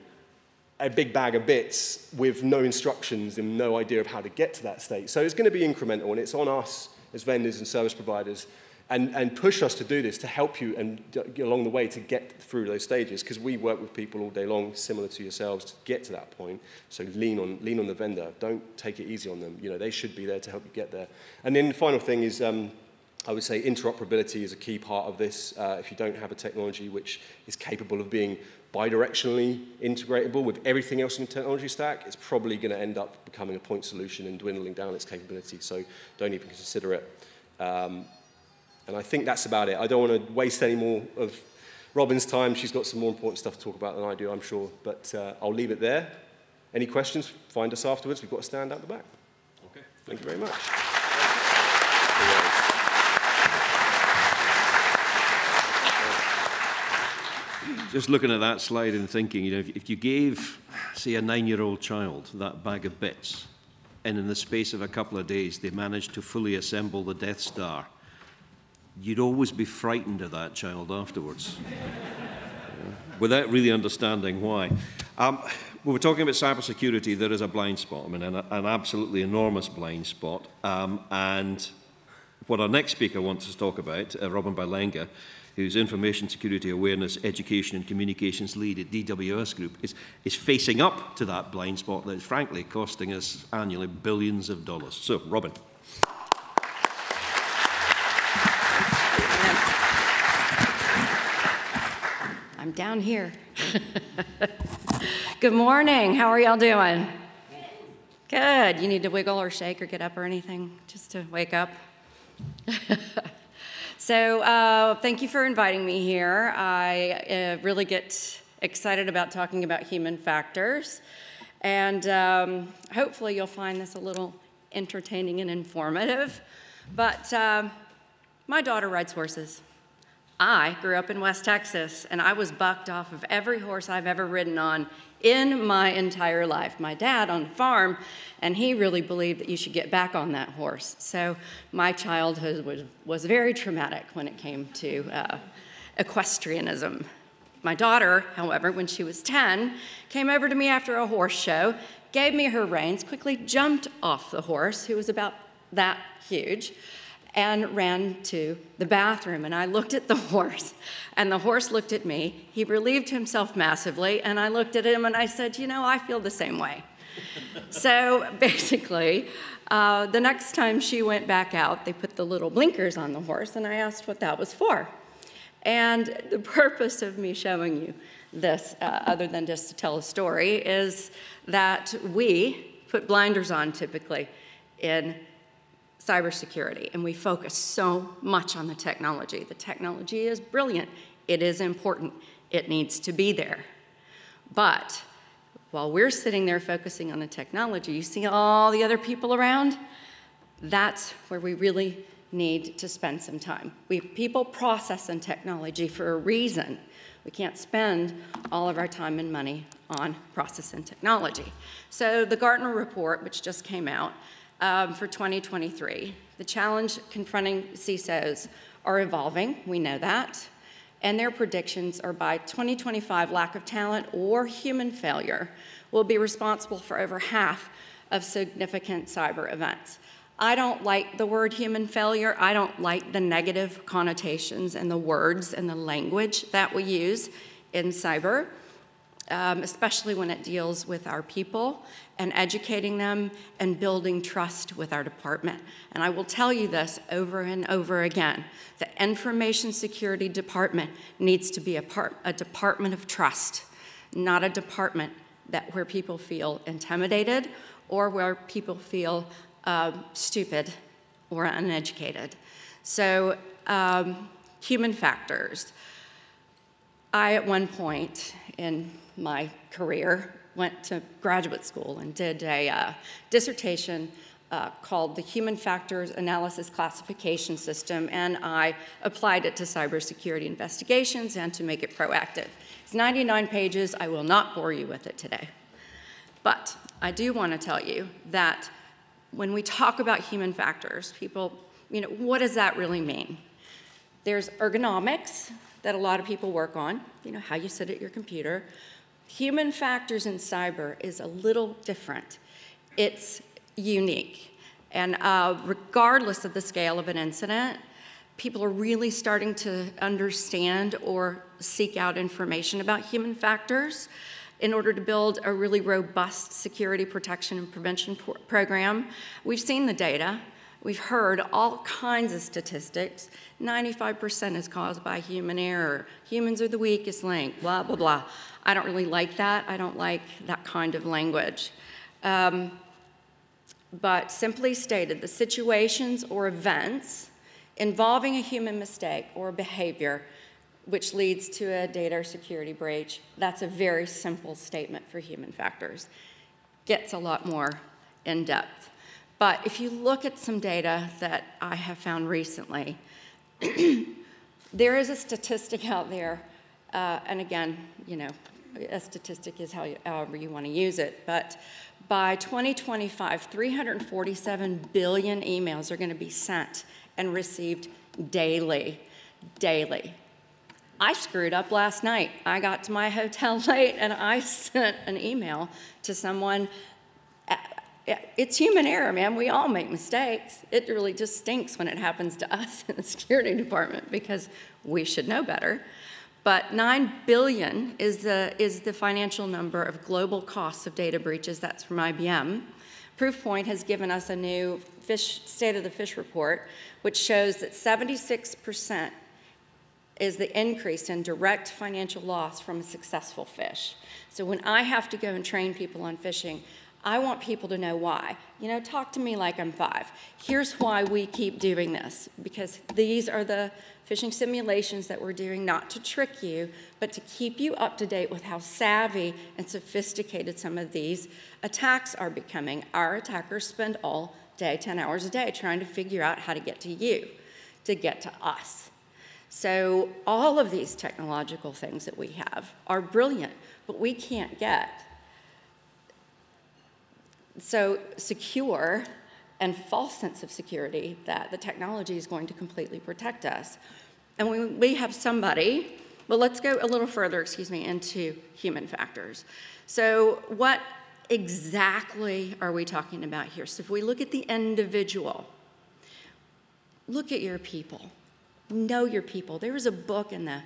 E: a big bag of bits with no instructions and no idea of how to get to that state. So it's going to be incremental, and it's on us as vendors and service providers and push us to do this, to help you and along the way to get through those stages, because we work with people all day long, similar to yourselves, to get to that point. So lean on the vendor. Don't take it easy on them. You know, they should be there to help you get there. And then the final thing is, I would say interoperability is a key part of this. If you don't have a technology which is capable of being bidirectionally integratable with everything else in the technology stack, it's probably going to end up becoming a point solution and dwindling down its capability. So don't even consider it. And I think that's about it. I don't want to waste any more of Robin's time. She's got some more important stuff to talk about than I do, I'm sure. But I'll leave it there. Any questions, find us afterwards. We've got a stand out the back. Okay. Thank you very much.
A: Just looking at that slide and thinking, you know, if you gave, say, a 9-year-old child that bag of bits, and in the space of a couple of days they managed to fully assemble the Death Star, you'd always be frightened of that child afterwards, without really understanding why. When we're talking about cybersecurity, there is a blind spot, I mean, an absolutely enormous blind spot. And what our next speaker wants to talk about, Robin Bylenga, who's Information Security Awareness, Education and Communications Lead at DWS Group, is facing up to that blind spot that is frankly costing us annually billions of dollars. So, Robin.
F: I'm down here. Good morning. How are y'all doing? Good. You need to wiggle or shake or get up or anything just to wake up? So thank you for inviting me here. I really get excited about talking about human factors. And hopefully you'll find this a little entertaining and informative. But my daughter rides horses. I grew up in West Texas, and I was bucked off of every horse I've ever ridden on in my entire life. My dad on the farm, and he really believed that you should get back on that horse. So my childhood was very traumatic when it came to equestrianism. My daughter, however, when she was 10, came over to me after a horse show, gave me her reins, quickly jumped off the horse, who was about that huge, and ran to the bathroom. And I looked at the horse, and the horse looked at me. He relieved himself massively, and I looked at him and I said, you know, I feel the same way. So basically, the next time she went back out, they put the little blinkers on the horse, and I asked what that was for. And the purpose of me showing you this, other than just to tell a story, is that we put blinders on typically in cybersecurity, and we focus so much on the technology. The technology is brilliant. It is important. It needs to be there. But while we're sitting there focusing on the technology, you see all the other people around? That's where we really need to spend some time. People process in technology for a reason. We can't spend all of our time and money on process and technology. So the Gartner report, which just came out, for 2023. The challenge confronting CISOs are evolving, we know that, and their predictions are by 2025, lack of talent or human failure will be responsible for over half of significant cyber events. I don't like the word human failure. I don't like the negative connotations and the words and the language that we use in cyber, especially when it deals with our people and educating them and building trust with our department. And I will tell you this over and over again. The information security department needs to be a department of trust, not a department where people feel intimidated or where people feel stupid or uneducated. So human factors. I, at one point in my career, went to graduate school and did a dissertation called the Human Factors Analysis Classification System, and I applied it to cybersecurity investigations and to make it proactive. It's 99 pages. I will not bore you with it today. But I do want to tell you that when we talk about human factors, people, what does that really mean? There's ergonomics that a lot of people work on, how you sit at your computer. Human factors in cyber is a little different. It's unique. And regardless of the scale of an incident, people are really starting to understand or seek out information about human factors in order to build a really robust security protection and prevention program. We've seen the data. We've heard all kinds of statistics. 95% is caused by human error. Humans are the weakest link, blah, blah, blah. I don't really like that. I don't like that kind of language. But simply stated, the situations or events involving a human mistake or behavior which leads to a data or security breach, that's a very simple statement for human factors. Gets a lot more in depth. But if you look at some data that I have found recently, there is a statistic out there, and again, a statistic is however you want to use it, but by 2025, 347 billion emails are going to be sent and received daily. I screwed up last night. I got to my hotel late and I sent an email to someone. It's human error, man. We all make mistakes. It really just stinks when it happens to us in the security department because we should know better. But 9 billion is the financial number of global costs of data breaches. That's from IBM. Proofpoint has given us a new State of the Fish report, which shows that 76% is the increase in direct financial loss from a successful phish. So when I have to go and train people on phishing, I want people to know why. Talk to me like I'm 5. Here's why we keep doing this, because these are the phishing simulations that we're doing not to trick you, but to keep you up to date with how savvy and sophisticated some of these attacks are becoming. Our attackers spend all day, 10 hours a day, trying to figure out how to get to you, to get to us. So all of these technological things that we have are brilliant, but we can't get so secure and false sense of security that the technology is going to completely protect us. And we have somebody, well, let's go a little further, into human factors. So what exactly are we talking about here? So if we look at the individual, look at your people, know your people. There was a book in the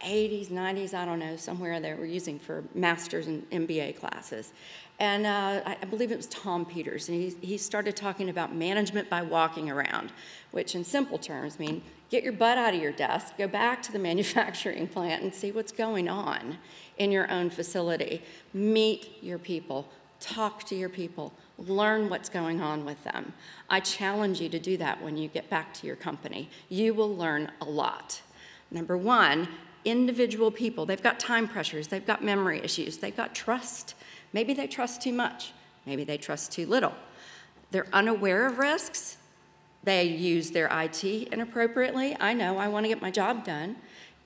F: 80s, 90s, I don't know, somewhere they were using for master's and MBA classes. And I believe it was Tom Peters, and he started talking about management by walking around, which in simple terms mean get your butt out of your desk, go back to the manufacturing plant and see what's going on in your own facility. Meet your people, talk to your people, learn what's going on with them. I challenge you to do that when you get back to your company. You will learn a lot. Number one, individual people, they've got time pressures, they've got memory issues, they've got trust. Maybe they trust too much, maybe they trust too little. They're unaware of risks, they use their IT inappropriately. I know I want to get my job done.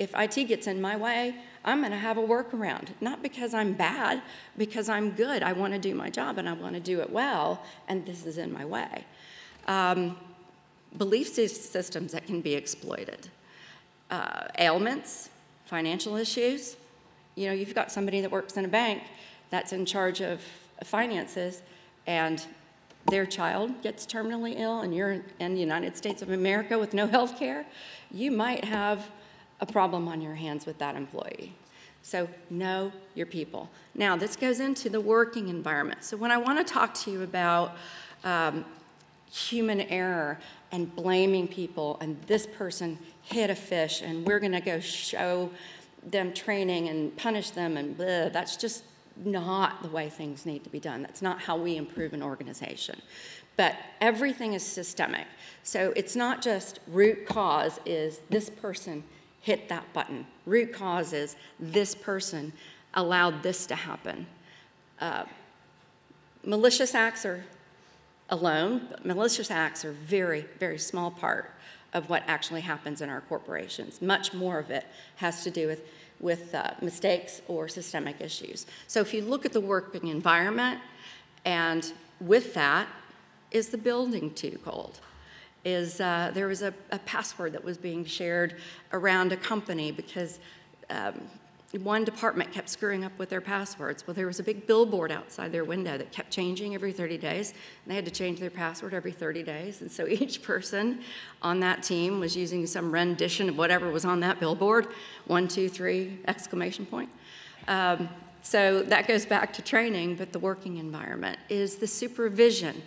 F: If IT gets in my way, I'm going to have a workaround, not because I'm bad, because I'm good. I want to do my job and I want to do it well, and this is in my way. Belief systems that can be exploited. Ailments, financial issues. You've got somebody that works in a bank that's in charge of finances, and their child gets terminally ill, and you're in the United States of America with no health care, you might have a problem on your hands with that employee. So know your people. Now, this goes into the working environment. So when I want to talk to you about human error and blaming people, and this person hit a phish, and we're going to go show them training and punish them, and blah, that's just not the way things need to be done. That's not how we improve an organization. But everything is systemic. So it's not just root cause is this person hit that button. Root cause is this person allowed this to happen. Malicious acts are alone, but malicious acts are a very, very small part of what actually happens in our corporations. Much more of it has to do with mistakes or systemic issues. So if you look at the working environment, and with that, is the building too cold? There was a password that was being shared around a company because one department kept screwing up with their passwords. Well, there was a big billboard outside their window that kept changing every 30 days, and they had to change their password every 30 days. And so each person on that team was using some rendition of whatever was on that billboard, 1, 2, 3, exclamation point. So that goes back to training, but the working environment. Is the supervision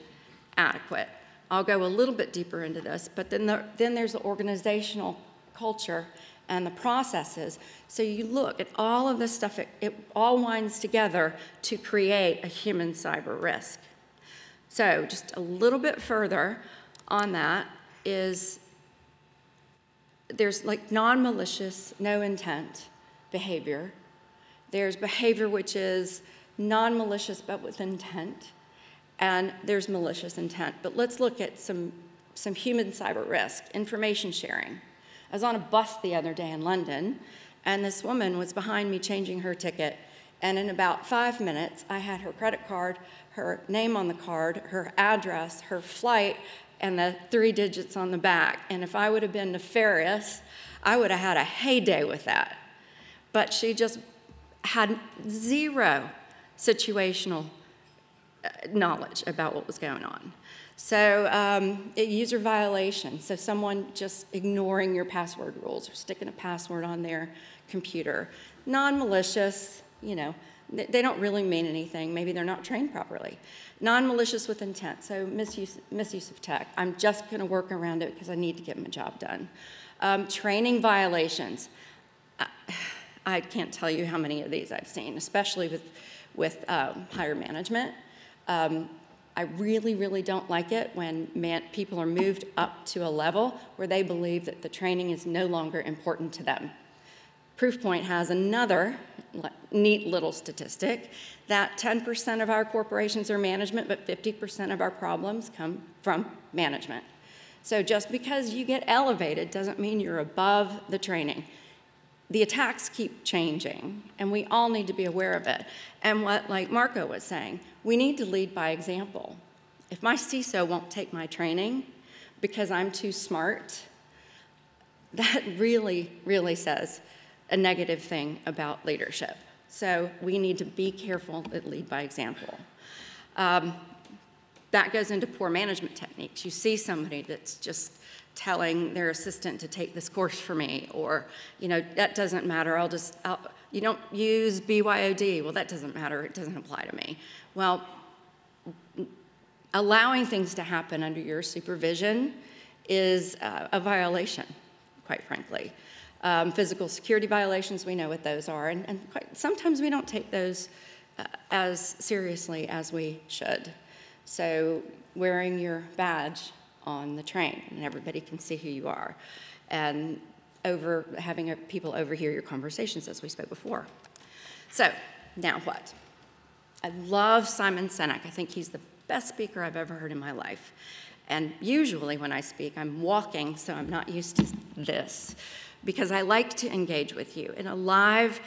F: adequate? I'll go a little bit deeper into this, but then there's the organizational culture and the processes. So you look at all of this stuff, it all winds together to create a human cyber risk. So just a little bit further on that is there's like non-malicious, no intent behavior. There's behavior which is non-malicious but with intent. And there's malicious intent. But let's look at some human cyber risk, information sharing. I was on a bus the other day in London, and this woman was behind me changing her ticket, and in about 5 minutes, I had her credit card, her name on the card, her address, her flight, and the 3 digits on the back. And if I would have been nefarious, I would have had a heyday with that. But she just had zero situational knowledge about what was going on. So user violation, so someone just ignoring your password rules or sticking a password on their computer. Non-malicious, you know, they don't really mean anything. Maybe they're not trained properly. Non-malicious with intent, so misuse of tech. I'm just going to work around it because I need to get my job done. Training violations. I can't tell you how many of these I've seen, especially with higher management. I really, really don't like it when people are moved up to a level where they believe that the training is no longer important to them. Proofpoint has another neat little statistic that 10% of our corporations are management, but 50% of our problems come from management. So just because you get elevated doesn't mean you're above the training. The attacks keep changing, and we all need to be aware of it. And what, like Marko was saying, we need to lead by example. If my CISO won't take my training because I'm too smart, that really, really says a negative thing about leadership. So we need to be careful that lead by example. That goes into poor management techniques. You see somebody that's just telling their assistant to take this course for me, or, you know, that doesn't matter, you don't use BYOD, well, that doesn't matter, it doesn't apply to me. Well, allowing things to happen under your supervision is a violation, quite frankly. Physical security violations, we know what those are, and sometimes we don't take those as seriously as we should. So wearing your badge on the train, and everybody can see who you are, and having people overhear your conversations, as we spoke before. So now what? I love Simon Sinek. I think he's the best speaker I've ever heard in my life. And usually when I speak, I'm walking, so I'm not used to this, because I like to engage with you. And a live,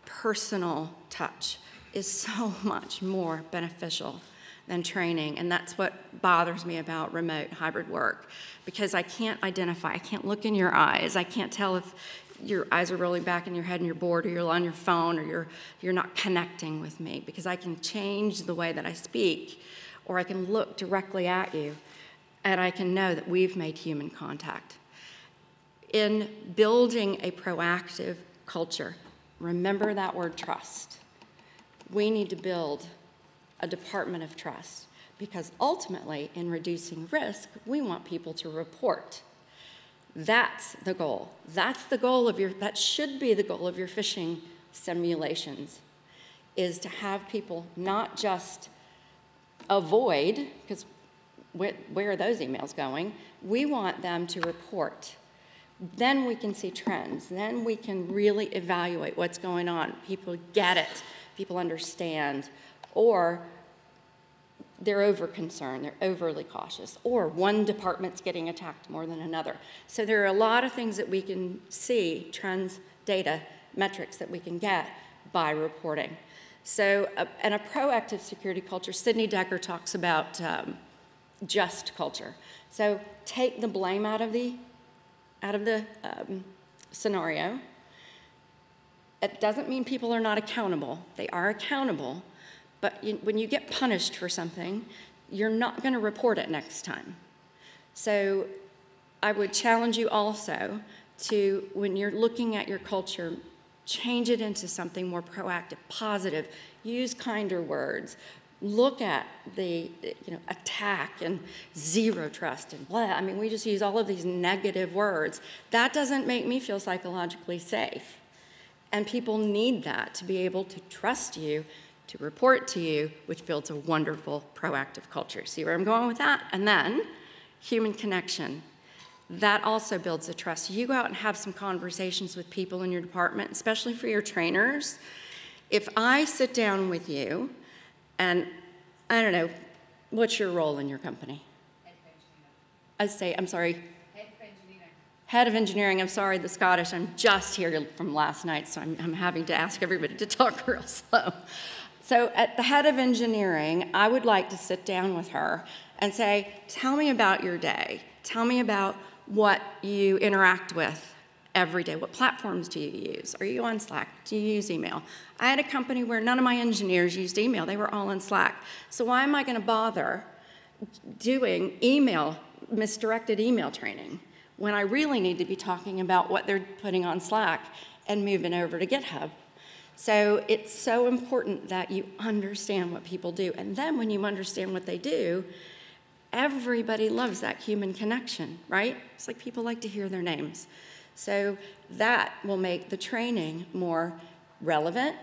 F: personal touch is so much more beneficial than training, and that's what bothers me about remote hybrid work, because I can't identify, I can't look in your eyes, I can't tell if your eyes are rolling back in your head and you're bored, or you're on your phone, or you're not connecting with me, because I can change the way that I speak, or I can look directly at you, and I can know that we've made human contact. In building a proactive culture, remember that word trust. We need to build a department of trust, because ultimately, in reducing risk, we want people to report. That's the goal. That should be the goal of your phishing simulations, is to have people not just avoid, because where are those emails going? We want them to report. Then we can see trends. Then we can really evaluate what's going on. People get it. People understand. Or they're over-concerned. They're overly cautious. Or one department's getting attacked more than another. So there are a lot of things that we can see, trends, data, metrics that we can get by reporting. So, and a proactive security culture, Sidney Dekker talks about just culture. So take the blame out of the scenario. It doesn't mean people are not accountable. They are accountable, but when you get punished for something, you're not going to report it next time. So I would challenge you also to, when you're looking at your culture, change it into something more proactive, positive, use kinder words. Look at the attack and zero trust and blah. I mean, we just use all of these negative words. That doesn't make me feel psychologically safe. And people need that to be able to trust you, to report to you, which builds a wonderful proactive culture. See where I'm going with that? And then human connection. That also builds the trust. You go out and have some conversations with people in your department, especially for your trainers. If I sit down with you, and I don't know, what's your role in your company?
G: Head of engineering.
F: I'm sorry.
G: Head of engineering.
F: Head of engineering, I'm sorry, the Scottish. I'm just here from last night, so I'm having to ask everybody to talk real slow. So at the head of engineering, I would like to sit down with her and say, tell me about your day. Tell me about what you interact with every day. What platforms do you use? Are you on Slack? Do you use email? I had a company where none of my engineers used email. They were all on Slack. So why am I going to bother doing misdirected email training when I really need to be talking about what they're putting on Slack and moving over to GitHub? So it's so important that you understand what people do. And then when you understand what they do, everybody loves that human connection, right? It's like people like to hear their names. So that will make the training more relevant,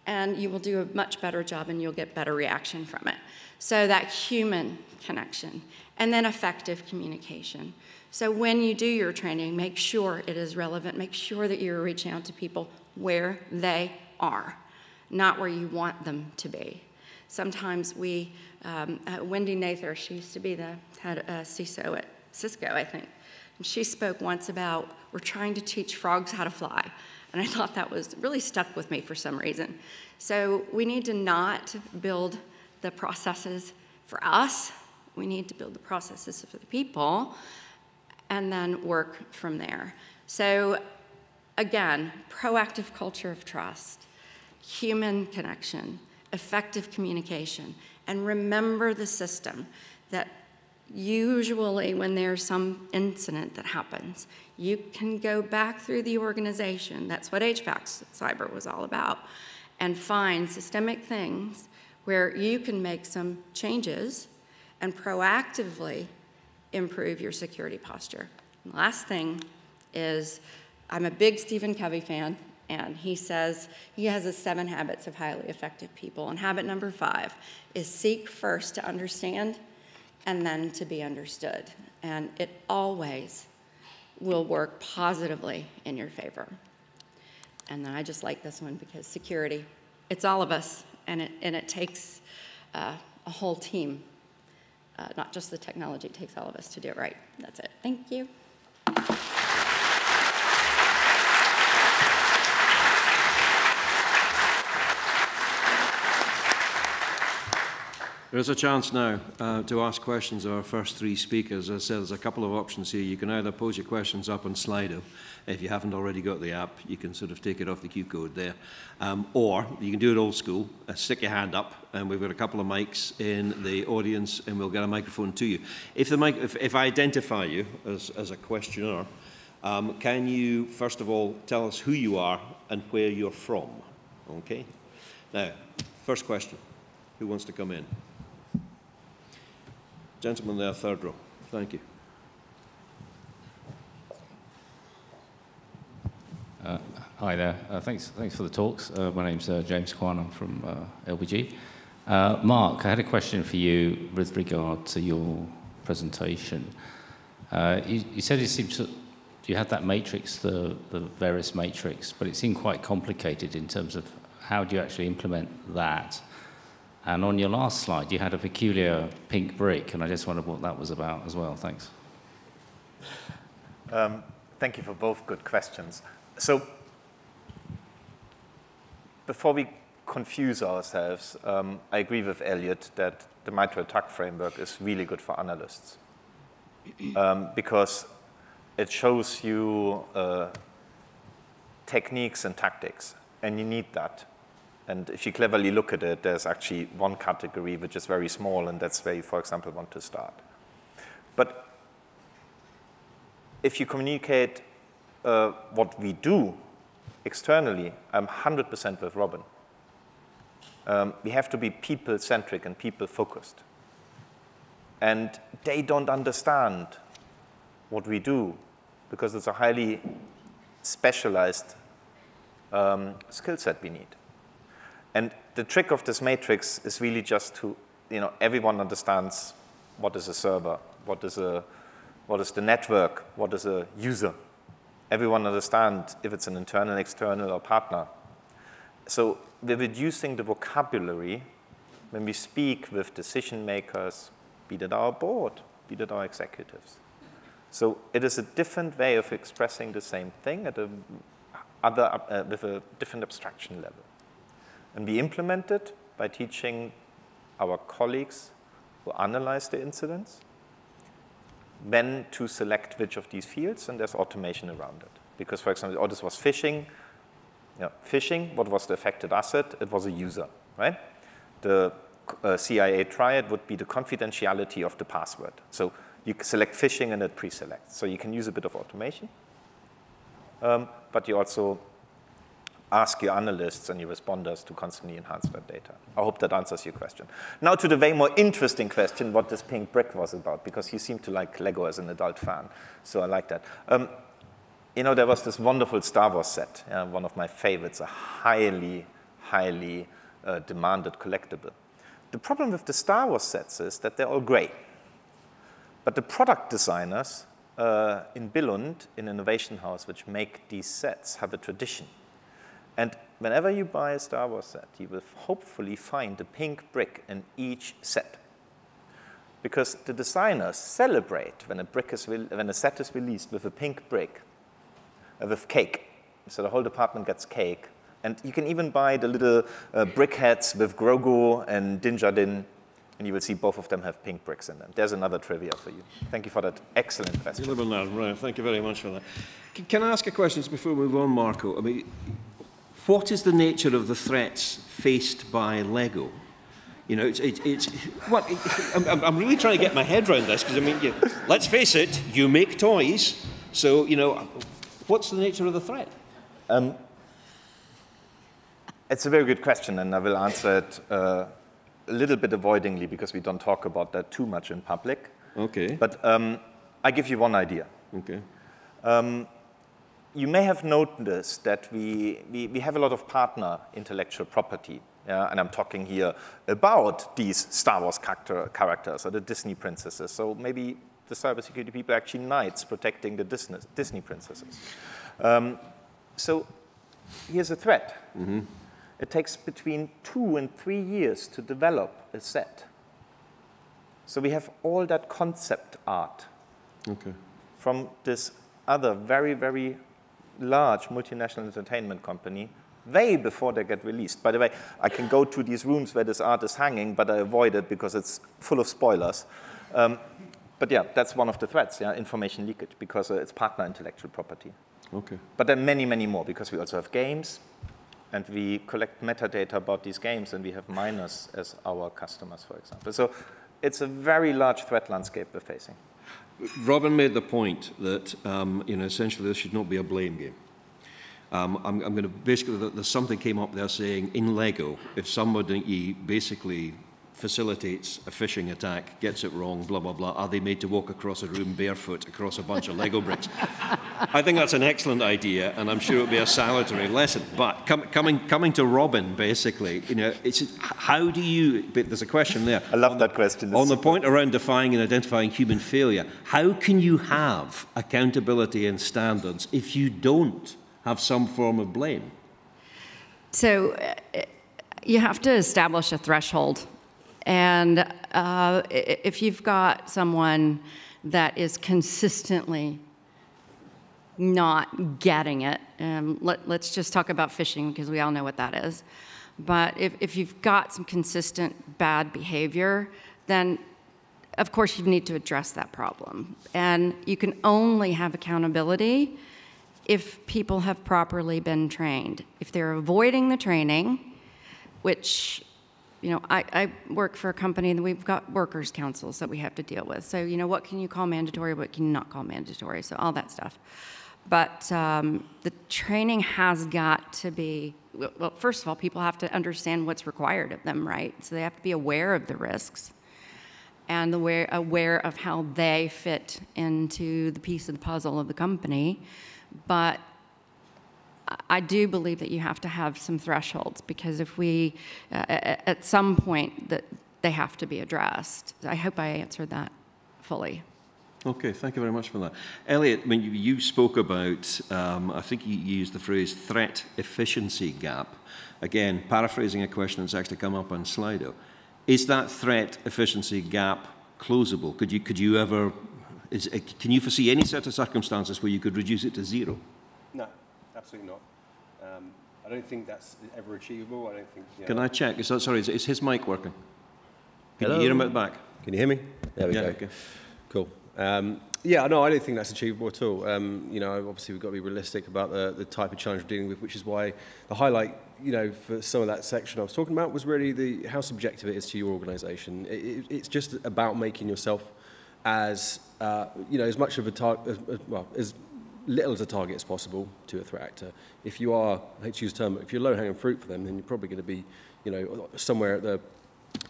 F: and you will do a much better job and you'll get better reaction from it. So that human connection, and then effective communication. So when you do your training, make sure it is relevant. Make sure that you're reaching out to people where they are, not where you want them to be. Sometimes Wendy Nather, she used to be the head CISO at Cisco, I think. And she spoke once about, we're trying to teach frogs how to fly. And I thought that was really stuck with me for some reason. So we need to not build the processes for us. We need to build the processes for the people and then work from there. So again, proactive culture of trust, human connection, effective communication, and remember the system that usually when there's some incident that happens, you can go back through the organization, that's what HVAC cyber was all about, and find systemic things where you can make some changes and proactively improve your security posture. And the last thing is, I'm a big Stephen Covey fan, and he says he has the 7 habits of highly effective people, and habit number 5 is seek first to understand and then to be understood. And it always will work positively in your favor. And then I just like this one because security, it's all of us, and it takes a whole team, not just the technology, it takes all of us to do it right. That's it. Thank you.
A: There's a chance now to ask questions of our first 3 speakers. As I said, there's a couple of options here. You can either pose your questions up on Slido. If you haven't already got the app, you can sort of take it off the Q code there. Or you can do it old school, stick your hand up, and we've got a couple of mics in the audience, and we'll get a microphone to you. If I identify you as a questioner, can you, first of all, tell us who you are and where you're from? Okay? Now, first question. Who wants to come in? Gentleman there, 3rd row. Thank you.
H: Hi there. Thanks for the talks. My name's James Kwan. I'm from LBG. Mark, I had a question for you with regard to your presentation. You said it seemed to, you had that matrix, the various matrix, but it seemed quite complicated in terms of how do you actually implement that. And on your last slide, you had a peculiar pink brick, and I just wondered what that was about as well. Thanks.
C: Thank you for both good questions. So, before we confuse ourselves, I agree with Elliott that the micro attack framework is really good for analysts because it shows you techniques and tactics, and you need that. And if you cleverly look at it, there's actually one category which is very small, and that's where you, for example, want to start. But if you communicate what we do externally, I'm 100% with Robin. We have to be people-centric and people-focused. And they don't understand what we do because it's a highly specialized skill set we need. And the trick of this matrix is really just to, everyone understands what is a server, what is the network, what is a user. Everyone understands if it's an internal, external, or partner. So we're reducing the vocabulary when we speak with decision makers, be that our board, be that our executives. So it is a different way of expressing the same thing at with a different abstraction level. And we implement it by teaching our colleagues who analyze the incidents when to select which of these fields, and there's automation around it. Because, for example, this was phishing. Phishing, what was the affected asset? It was a user, right? The CIA triad would be the confidentiality of the password. So you select phishing and it pre-selects. So you can use a bit of automation. But you also ask your analysts and your responders to constantly enhance that data. I hope that answers your question. Now to the way more interesting question, what this pink brick was about, because you seem to like Lego as an adult fan, so I like that. There was this wonderful Star Wars set, one of my favorites, a highly demanded collectible. The problem with the Star Wars sets is that they're all gray. But the product designers in Billund, in Innovation House, which make these sets, have a tradition. And whenever you buy a Star Wars set, you will hopefully find a pink brick in each set. Because the designers celebrate when a set is released with a pink brick, with cake. So the whole department gets cake. And you can even buy the little brick heads with Grogu and Din Djarin, and you will see both of them have pink bricks in them. There's another trivia for you. Thank you for that excellent question.
A: Right. Thank you very much for that. Can I ask a question before we move on, Marko? I mean, what is the nature of the threats faced by Lego? I'm really trying to get my head around this, because, let's face it, you make toys, so, what's the nature of the threat?
C: It's a very good question, and I will answer it a little bit avoidingly, because we don't talk about that too much in public.
A: Okay.
C: But I give you one idea.
A: Okay.
C: You may have noticed that we have a lot of partner intellectual property. And I'm talking here about these Star Wars characters or the Disney princesses. So maybe the cybersecurity people are actually knights protecting the Disney princesses. So here's a threat. Mm-hmm. It takes between 2 and 3 years to develop a set. So we have all that concept art from this other very, very large multinational entertainment company way before they get released. By the way, I can go to these rooms where this art is hanging, but I avoid it because it's full of spoilers. But yeah, that's one of the threats, information leakage, because it's partner intellectual property.
A: Okay.
C: But there are many, many more, because we also have games, and we collect metadata about these games, and we have miners as our customers, for example. So it's a very large threat landscape we're facing.
A: Robin made the point that essentially this should not be a blame game. I'm going to basically, there's something came up there saying in Lego, if somebody basically facilitates a phishing attack, gets it wrong, blah, blah, blah, are they made to walk across a room barefoot across a bunch of Lego bricks? I think that's an excellent idea, and I'm sure it'll be a salutary lesson. But coming to Robin, basically, you know, it's how do you, but there's a question there.
C: I love that question.
A: On the point around defining and identifying human failure, how can you have accountability and standards if you don't have some form of blame?
F: So you have to establish a threshold. And if you've got someone that is consistently not getting it, let's just talk about phishing because we all know what that is. But if you've got some consistent bad behavior, then of course you need to address that problem. And you can only have accountability if people have properly been trained. If they're avoiding the training, which, you know, I work for a company and we've got workers' councils that we have to deal with. So, you know, what can you call mandatory, what can you not call mandatory, so all that stuff. But the training has got to be, well, first of all, people have to understand what's required of them, right? So they have to be aware of the risks and aware of how they fit into the piece of the puzzle of the company. But I do believe that you have to have some thresholds because if we, at some point, that they have to be addressed. I hope I answered that fully.
A: Okay, thank you very much for that. Elliott, when you spoke about, I think you used the phrase threat efficiency gap. Again, paraphrasing a question that's actually come up on Slido. Is that threat efficiency gap closable? Could you ever, can you foresee any set of circumstances where you could reduce it to zero?
E: No. Absolutely not. I don't think that's ever achievable. I don't think. You know,
A: Can I check? Is his mic working? Can
E: Hello?
A: you hear him at the back?
E: Can you hear me? There we go.
A: Okay.
E: Cool. Yeah, no, I don't think that's achievable at all. You know, obviously we've got to be realistic about the type of challenge we're dealing with, which is why the highlight, you know, for some of that section I was talking about was really how subjective it is to your organisation. It's just about making yourself as, you know, as much of a target, well, as little as a target as possible to a threat actor. If you are, I hate to use the term, but if you're low-hanging fruit for them, then you're probably going to be, you know, somewhere at the,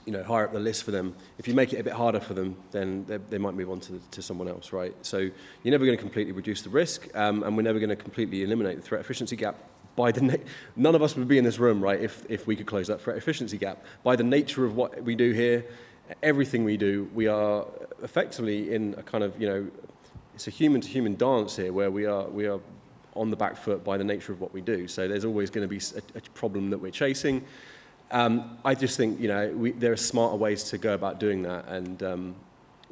E: you know, higher up the list for them. If you make it a bit harder for them, then they might move on to someone else, right? So you're never going to completely reduce the risk, and we're never going to completely eliminate the threat efficiency gap. None of us would be in this room, right, if we could close that threat efficiency gap. By the nature of what we do here, everything we do, we are effectively in a kind of, you know, it's a human-to-human dance here where we are on the back foot by the nature of what we do. So there's always going to be a problem that we're chasing. I just think, you know, there are smarter ways to go about doing that, and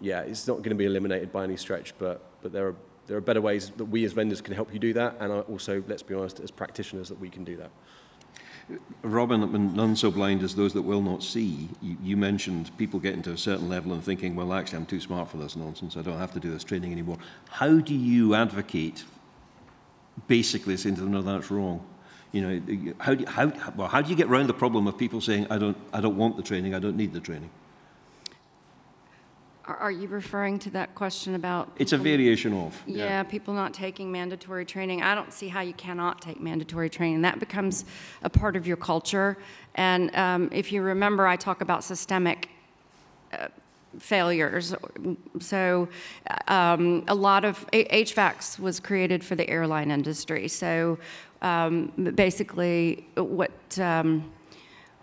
E: yeah, it's not going to be eliminated by any stretch, but there are better ways that we as vendors can help you do that, and also, let's be honest, as practitioners, that we can do that.
A: Robin, none so blind as those that will not see, you mentioned people getting to a certain level and thinking, well, actually, I'm too smart for this nonsense. I don't have to do this training anymore. How do you advocate basically saying to them, no, that's wrong? You know, how do you get around the problem of people saying, I don't want the training, I don't need the training?
F: Are you referring to that question about...
A: It's a variation of.
F: Yeah, people not taking mandatory training. I don't see how you cannot take mandatory training. That becomes a part of your culture. And if you remember, I talk about systemic failures. So a lot of HVACs was created for the airline industry. So basically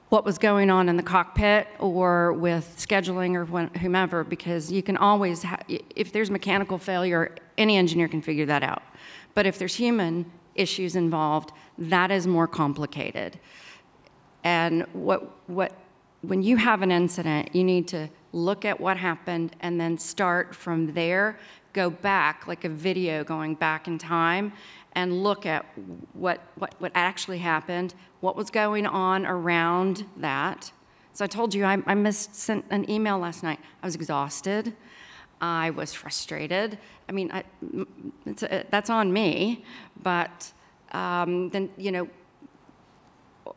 F: what was going on in the cockpit or with scheduling or whomever, because you can always, if there's mechanical failure, any engineer can figure that out. But if there's human issues involved, that is more complicated. And when you have an incident, you need to look at what happened and then start from there, go back, like a video going back in time, and look at what actually happened, what was going on around that. So I told you I sent an email last night. I was exhausted. I was frustrated. I mean, that's on me. But then, you know,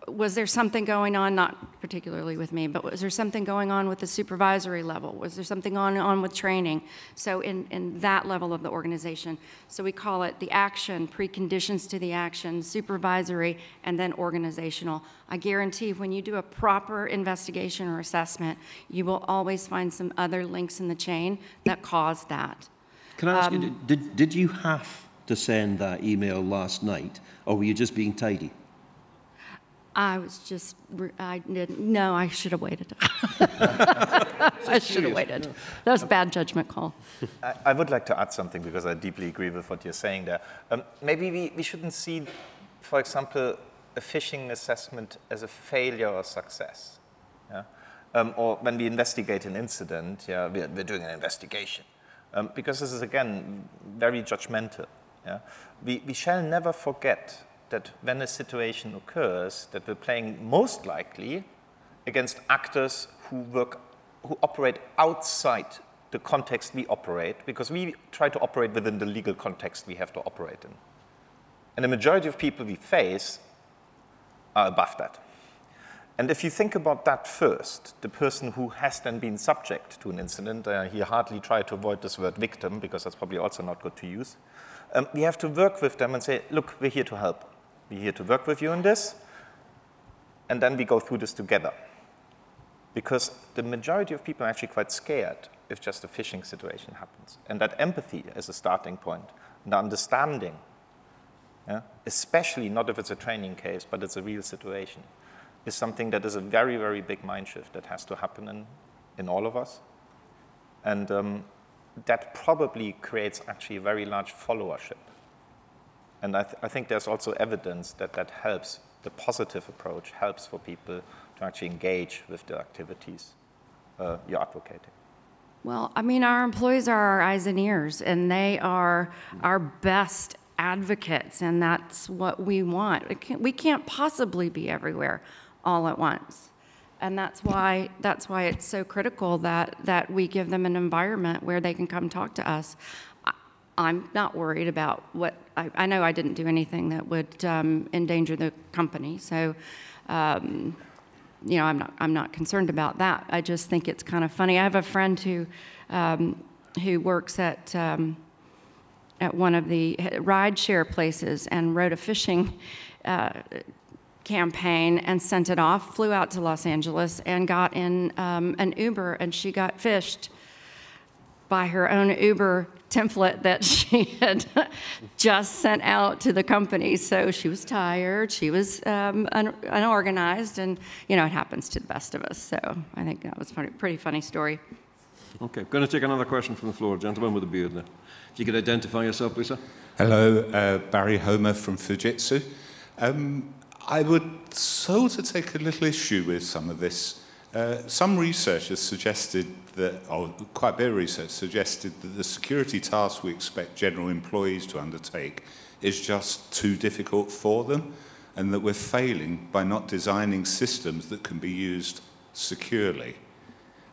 F: was there something going on, not particularly with me, but was there something going on with the supervisory level? Was there something going on with training? So in that level of the organization. So we call it the action, preconditions to the action, supervisory, and then organizational. I guarantee when you do a proper investigation or assessment, you will always find some other links in the chain that cause that.
A: Can I ask you, did you have to send that email last night, or were you just being tidy?
F: I should have waited. I should have waited. That was a bad judgment call.
C: I would like to add something because I deeply agree with what you're saying there. Maybe we shouldn't see, for example, a phishing assessment as a failure or success. Yeah? Or when we investigate an incident, yeah, we're doing an investigation. Because this is, again, very judgmental. Yeah? We shall never forget that when a situation occurs, that we're playing most likely against actors who operate outside the context we operate, because we try to operate within the legal context we have to operate in. And the majority of people we face are above that. And if you think about that first, the person who has then been subject to an incident, he hardly tried to avoid this word victim, because that's probably also not good to use, we have to work with them and say, look, we're here to help. We're here to work with you on this, and then we go through this together. Because the majority of people are actually quite scared if just a phishing situation happens. And that empathy is a starting point, and understanding, yeah, especially not if it's a training case, but it's a real situation, is something that is a very, very big mind shift that has to happen in all of us. And that probably creates actually a very large followership. And I think there's also evidence that that helps, the positive approach helps for people to actually engage with the activities you're advocating.
F: Well, I mean, our employees are our eyes and ears, and they are our best advocates, and that's what we want. We can't possibly be everywhere all at once. And that's why it's so critical that we give them an environment where they can come talk to us. I'm not worried about what, I know I didn't do anything that would endanger the company, so you know, I'm not concerned about that. I just think it's kind of funny. I have a friend who works at one of the ride-share places and wrote a phishing campaign and sent it off, flew out to Los Angeles and got in an Uber, and she got phished by her own Uber template that she had just sent out to the company. So she was tired, she was unorganized, and you know, it happens to the best of us. So I think that was a pretty funny story.
A: Okay, going to take another question from the floor. Gentleman with a beard there. If you could identify yourself, please, sir.
I: Hello, Barry Homer from Fujitsu. I would sort of take a little issue with some of this. Some research has suggested that, or quite a bit of research suggested that the security tasks we expect general employees to undertake is just too difficult for them, and that we're failing by not designing systems that can be used securely.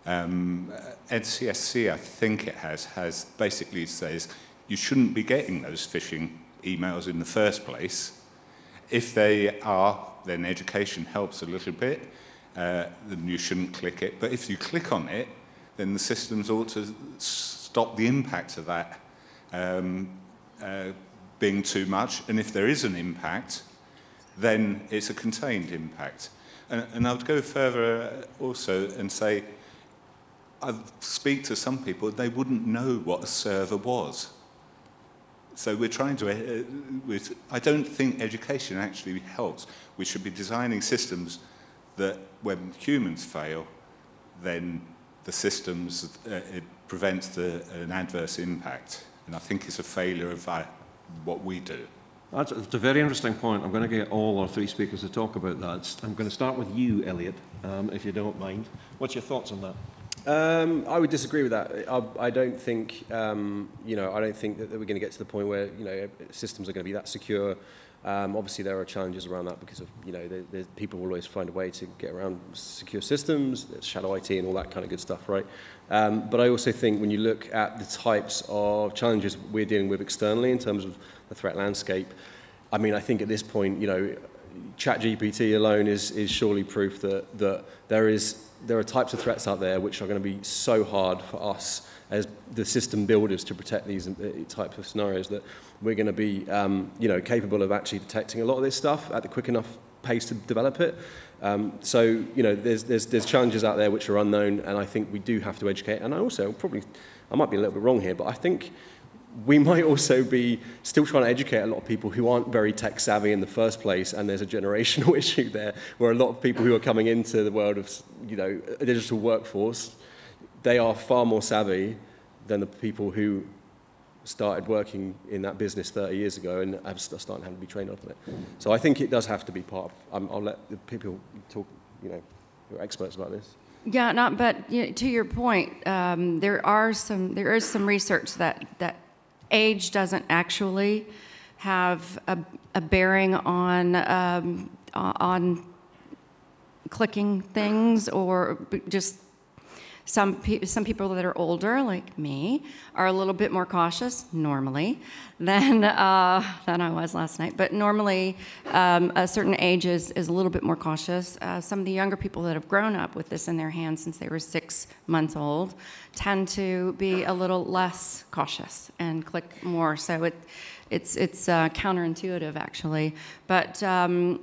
I: NCSC, I think it has basically says you shouldn't be getting those phishing emails in the first place. If they are, then education helps a little bit. Then you shouldn't click it. But if you click on it, then the systems ought to stop the impact of that being too much. And if there is an impact, then it's a contained impact. And I would go further also and say, I speak to some people, they wouldn't know what a server was. So we're trying to, I don't think education actually helps. We should be designing systems that when humans fail, then the systems, it prevents an adverse impact. And I think it's a failure of what we do.
A: That's a very interesting point. I'm going to get all our three speakers to talk about that. I'm going to start with you, Elliott, if you don't mind. What's your thoughts on that?
E: I would disagree with that. I don't think, you know, I don't think that we're going to get to the point where, you know, systems are going to be that secure. Obviously, there are challenges around that because of, you know, people will always find a way to get around secure systems, shadow IT and all that kind of good stuff, right? But I also think when you look at the types of challenges we're dealing with externally in terms of the threat landscape, I mean, I think at this point, you know, ChatGPT alone is surely proof that there are types of threats out there which are going to be so hard for us as the system builders to protect these types of scenarios that we're going to be capable of actually detecting a lot of this stuff at the quick enough pace to develop it. So there's challenges out there which are unknown, and I think we do have to educate. And I might be a little bit wrong here, but I think we might also be still trying to educate a lot of people who aren't very tech savvy in the first place, and there's a generational issue there where a lot of people who are coming into the world of a digital workforce, they are far more savvy than the people who started working in that business 30 years ago and are starting having to be trained up on it. So I think it does have to be part of, I'll let the people talk, who are experts about this.
F: Yeah, but to your point, there is some research that age doesn't actually have a bearing on clicking things, or just some people that are older, like me, are a little bit more cautious normally than I was last night. But normally, a certain age is a little bit more cautious. Some of the younger people that have grown up with this in their hands since they were 6 months old tend to be a little less cautious and click more. So it's counterintuitive, actually. But to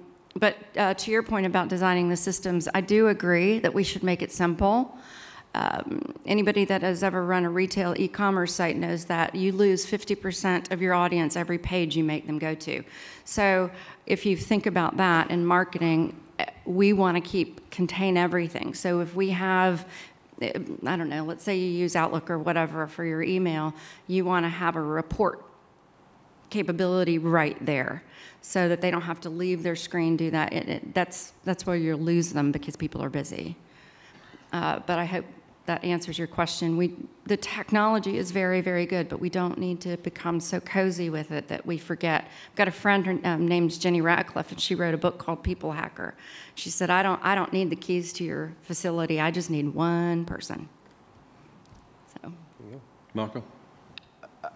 F: your point about designing the systems, I do agree that we should make it simple. Anybody that has ever run a retail e-commerce site knows that you lose 50% of your audience every page you make them go to. So if you think about that in marketing, we want to contain everything. So if we have, I don't know, let's say you use Outlook or whatever for your email, you want to have a report capability right there so that they don't have to leave their screen, do that. That's where you'll lose them because people are busy. But I hope that answers your question. The technology is very, very good, but we don't need to become so cozy with it that we forget. I've got a friend, her name's Jenny Ratcliffe, and she wrote a book called People Hacker. She said, I don't need the keys to your facility. I just need one person. So,
A: Marko?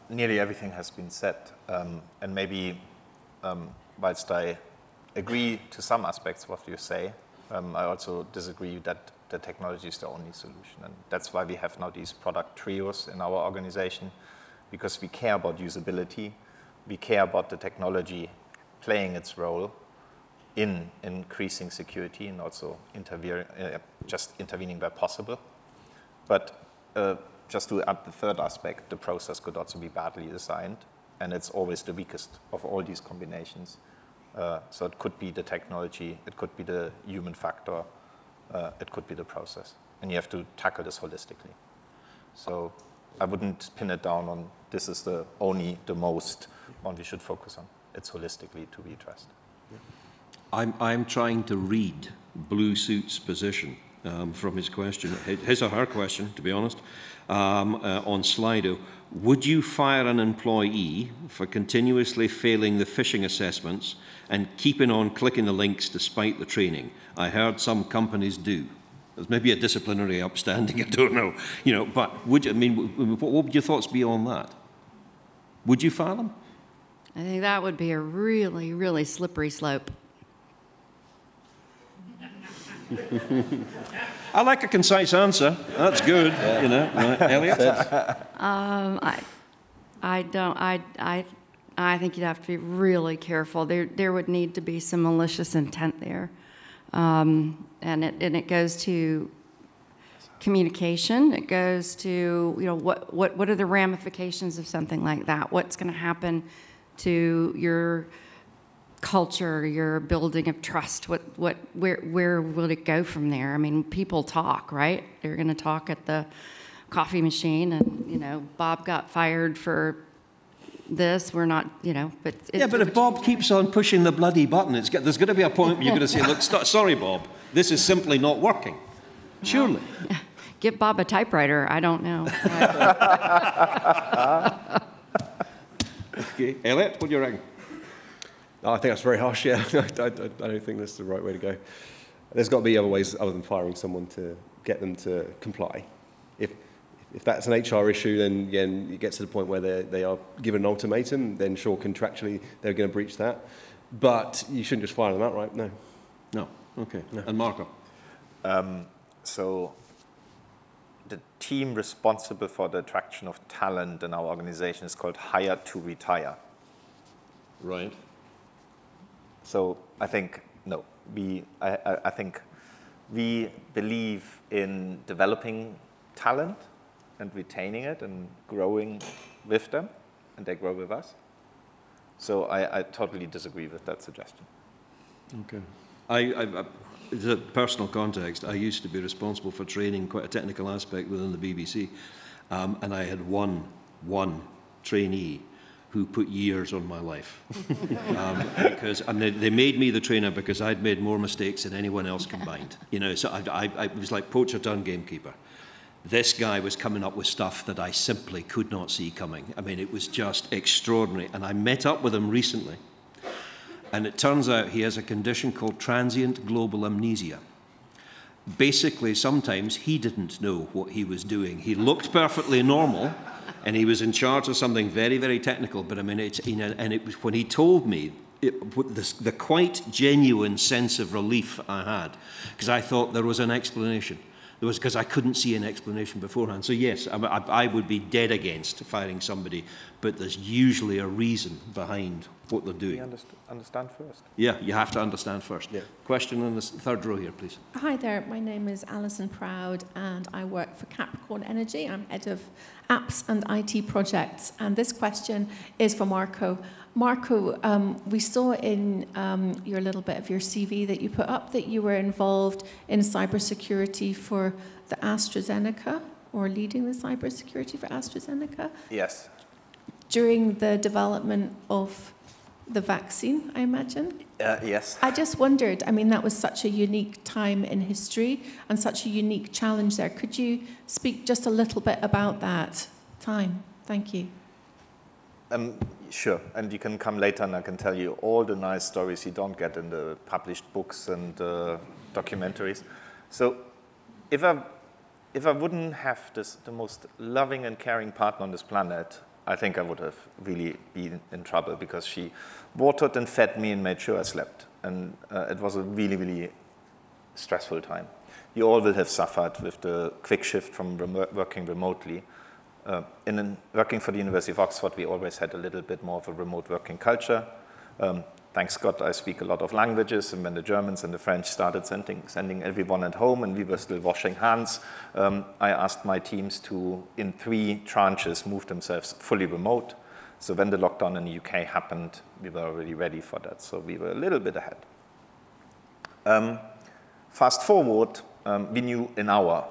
C: Nearly everything has been said, and maybe whilst I agree to some aspects of what you say, I also disagree that the technology is the only solution. And that's why we have now these product trios in our organization, because we care about usability, we care about the technology playing its role in increasing security and also just intervening where possible. But just to add the third aspect, the process could also be badly designed, and it's always the weakest of all these combinations. So it could be the technology, it could be the human factor, it could be the process. And you have to tackle this holistically. So I wouldn't pin it down on this is the most one we should focus on. It's holistically to be addressed.
A: I'm trying to read Blue Suit's position from his question, his or her question, to be honest, on Slido. Would you fire an employee for continuously failing the phishing assessments and keeping on clicking the links despite the training? I heard some companies do. There's maybe a disciplinary upstanding, I don't know. But what would your thoughts be on that? Would you fire them?
F: I think that would be a really, really slippery slope.
A: I like a concise answer. That's good, Elliott? I think you'd have to be really careful. There would need to be some malicious intent there. And it goes to communication. It goes to, what are the ramifications of something like that? What's going to happen to your culture, your building of trust? Where will it go from there? I mean, people talk, right? They're going to talk at the coffee machine, and Bob got fired for this. We're not, but but if Bob keeps on pushing the bloody button, there's going to be a point where you're going to say, "Look, sorry, Bob, this is simply not working." Surely.
F: Give Bob a typewriter. I don't know.
A: Okay, Elliott, what do you reckon?
E: No, I think that's very harsh, yeah. I don't think that's the right way to go. There's got to be other ways other than firing someone to get them to comply. If that's an HR issue, then again, it gets to the point where they are given an ultimatum, then sure, contractually, they're going to breach that. But you shouldn't just fire them outright, no.
A: No, okay.
E: No.
A: And Marko?
C: So the team responsible for the attraction of talent in our organization is called Hire to Retire.
A: Right.
C: So I think, no, I think we believe in developing talent and retaining it and growing with them, and they grow with us. So I totally disagree with that suggestion.
A: Okay. As a personal context, I used to be responsible for training quite a technical aspect within the BBC, and I had one trainee who put years on my life. And they made me the trainer because I'd made more mistakes than anyone else combined. You know, so I was like poacher turned gamekeeper. This guy was coming up with stuff that I simply could not see coming. I mean, it was just extraordinary. And I met up with him recently, and it turns out he has a condition called transient global amnesia. Basically, sometimes he didn't know what he was doing. He looked perfectly normal, and he was in charge of something very, very technical. But I mean, and it was when he told me, the quite genuine sense of relief I had, because I thought there was an explanation. There was, because I couldn't see an explanation beforehand. So yes, I would be dead against firing somebody, but there's usually a reason behind what they're doing.
C: We understand first.
A: Yeah, you have to understand first.
E: Yeah.
A: Question in the third row here, please.
J: Hi there, my name is Alison Proud and I work for Capricorn Energy. I'm head of apps and IT projects, and this question is for Marko. Marko, we saw in your little bit of your CV that you put up that you were involved in cybersecurity for the AstraZeneca, or leading the cybersecurity for AstraZeneca.
C: Yes.
J: During the development of the vaccine, I imagine?
C: Yes.
J: I just wondered, I mean, that was such a unique time in history and such a unique challenge there. Could you speak just a little bit about that time? Thank you.
C: Sure, and you can come later and I can tell you all the nice stories you don't get in the published books and documentaries. So if I wouldn't have the most loving and caring partner on this planet, I think I would have really been in trouble, because she watered and fed me and made sure I slept. And it was a really, really stressful time. You all will have suffered with the quick shift from working remotely. Working for the University of Oxford, we always had a little bit more of a remote working culture. Thanks God, I speak a lot of languages, and when the Germans and the French started sending everyone at home and we were still washing hands, I asked my teams to, in 3 tranches, move themselves fully remote. So when the lockdown in the UK happened, we were already ready for that. So we were a little bit ahead. Fast forward, we knew an hour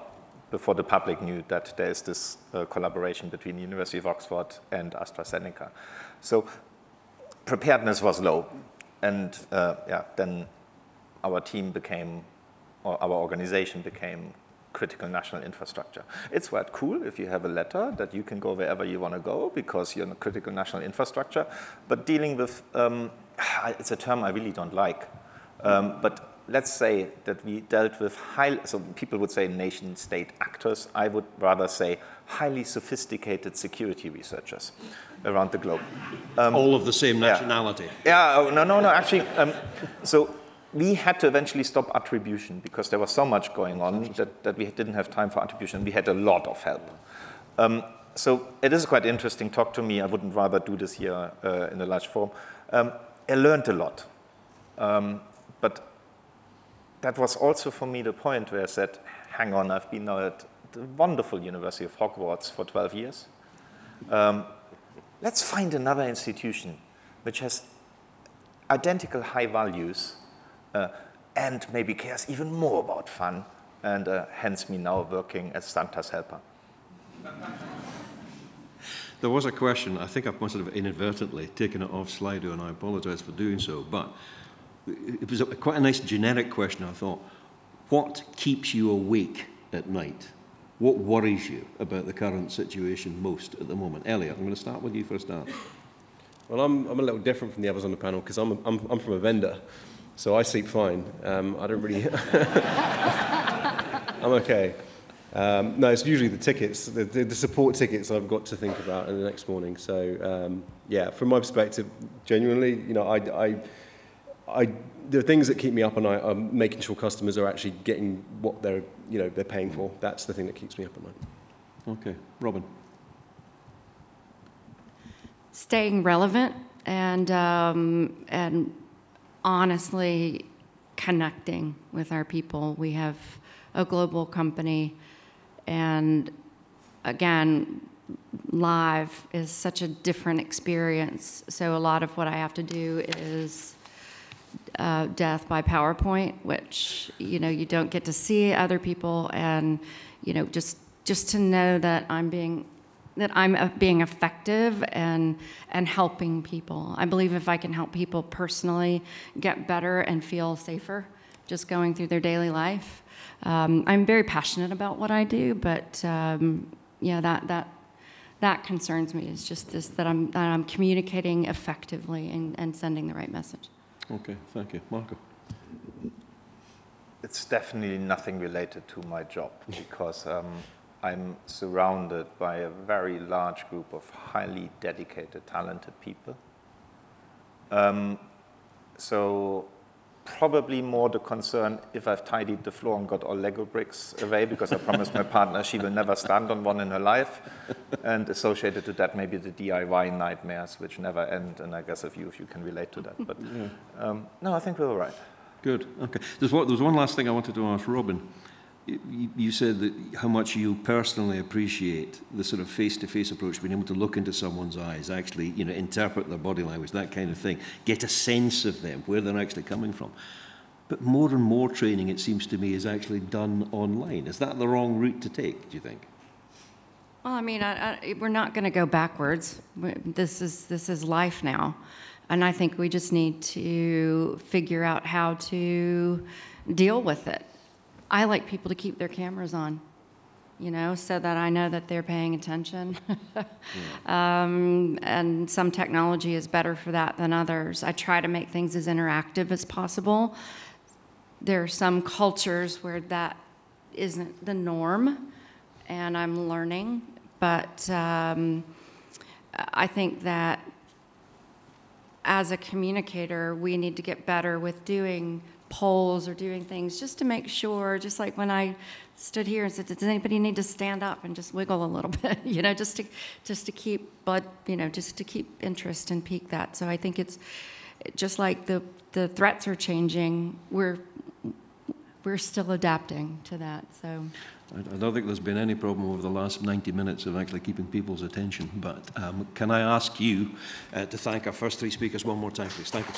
C: before the public knew that there is this collaboration between the University of Oxford and AstraZeneca. So preparedness was low. And then our team became, or our organization became, critical national infrastructure. It's quite cool if you have a letter that you can go wherever you want to go because you're in a critical national infrastructure. But dealing with, it's a term I really don't like, but let's say that we dealt with so people would say nation-state actors. I would rather say highly sophisticated security researchers around the globe.
A: All of the same nationality.
C: Yeah, no, actually, so we had to eventually stop attribution because there was so much going on that we didn't have time for attribution. We had a lot of help. So it is quite interesting. Talk to me. I wouldn't rather do this here in a large forum. I learned a lot. But that was also for me the point where I said, hang on, I've been now at the wonderful University of Hogwarts for 12 years. Let's find another institution which has identical high values and maybe cares even more about fun, and hence me now working as Santa's helper.
A: There was a question, I think I must have inadvertently taken it off Slido, and I apologize for doing so, but it was quite a nice generic question, I thought. What keeps you awake at night? What worries you about the current situation most at the moment? Elliott, I'm going to start with you for a start.
E: Well, I'm a little different from the others on the panel because I'm from a vendor, so I sleep fine. I don't really... I'm okay. No, it's usually the tickets, the support tickets I've got to think about in the next morning. So, yeah, from my perspective, genuinely, you know, the things that keep me up at night are making sure customers are actually getting what they're paying for. That's the thing that keeps me up at night.
A: Okay, Robin.
F: Staying relevant and honestly connecting with our people. We have a global company, and again, live is such a different experience. So a lot of what I have to do is death by PowerPoint, which you don't get to see other people, and just to know that I'm being effective and helping people. I believe if I can help people personally get better and feel safer just going through their daily life. I'm very passionate about what I do, but that concerns me. Is just this, that I'm communicating effectively and sending the right message.
A: Okay, thank you. Marko.
C: It's definitely nothing related to my job, because I'm surrounded by a very large group of highly dedicated, talented people. So probably more the concern if I've tidied the floor and got all Lego bricks away, because I promised my partner she will never stand on one in her life. And associated to that, maybe the DIY nightmares, which never end. And I guess if you can relate to that. But no, I think we're all right.
A: Good. Okay. There's one last thing I wanted to ask Robin. You said that how much you personally appreciate the sort of face-to-face approach, being able to look into someone's eyes, actually, interpret their body language, that kind of thing, get a sense of them, where they're actually coming from. But more and more training, it seems to me, is actually done online. Is that the wrong route to take, do you think?
F: Well, I mean, we're not going to go backwards. This is life now. And I think we just need to figure out how to deal with it. I like people to keep their cameras on, so that I know that they're paying attention. And some technology is better for that than others. I try to make things as interactive as possible. There are some cultures where that isn't the norm, and I'm learning. But I think that as a communicator, we need to get better with doing polls or doing things just to make sure, just like when I stood here and said, does anybody need to stand up and just wiggle a little bit, just to keep blood, just to keep interest and pique that. So I think it's just like the threats are changing, we're still adapting to that. So
A: I don't think there's been any problem over the last 90 minutes of actually keeping people's attention, but can I ask you to thank our first three speakers one more time, please? Thank you.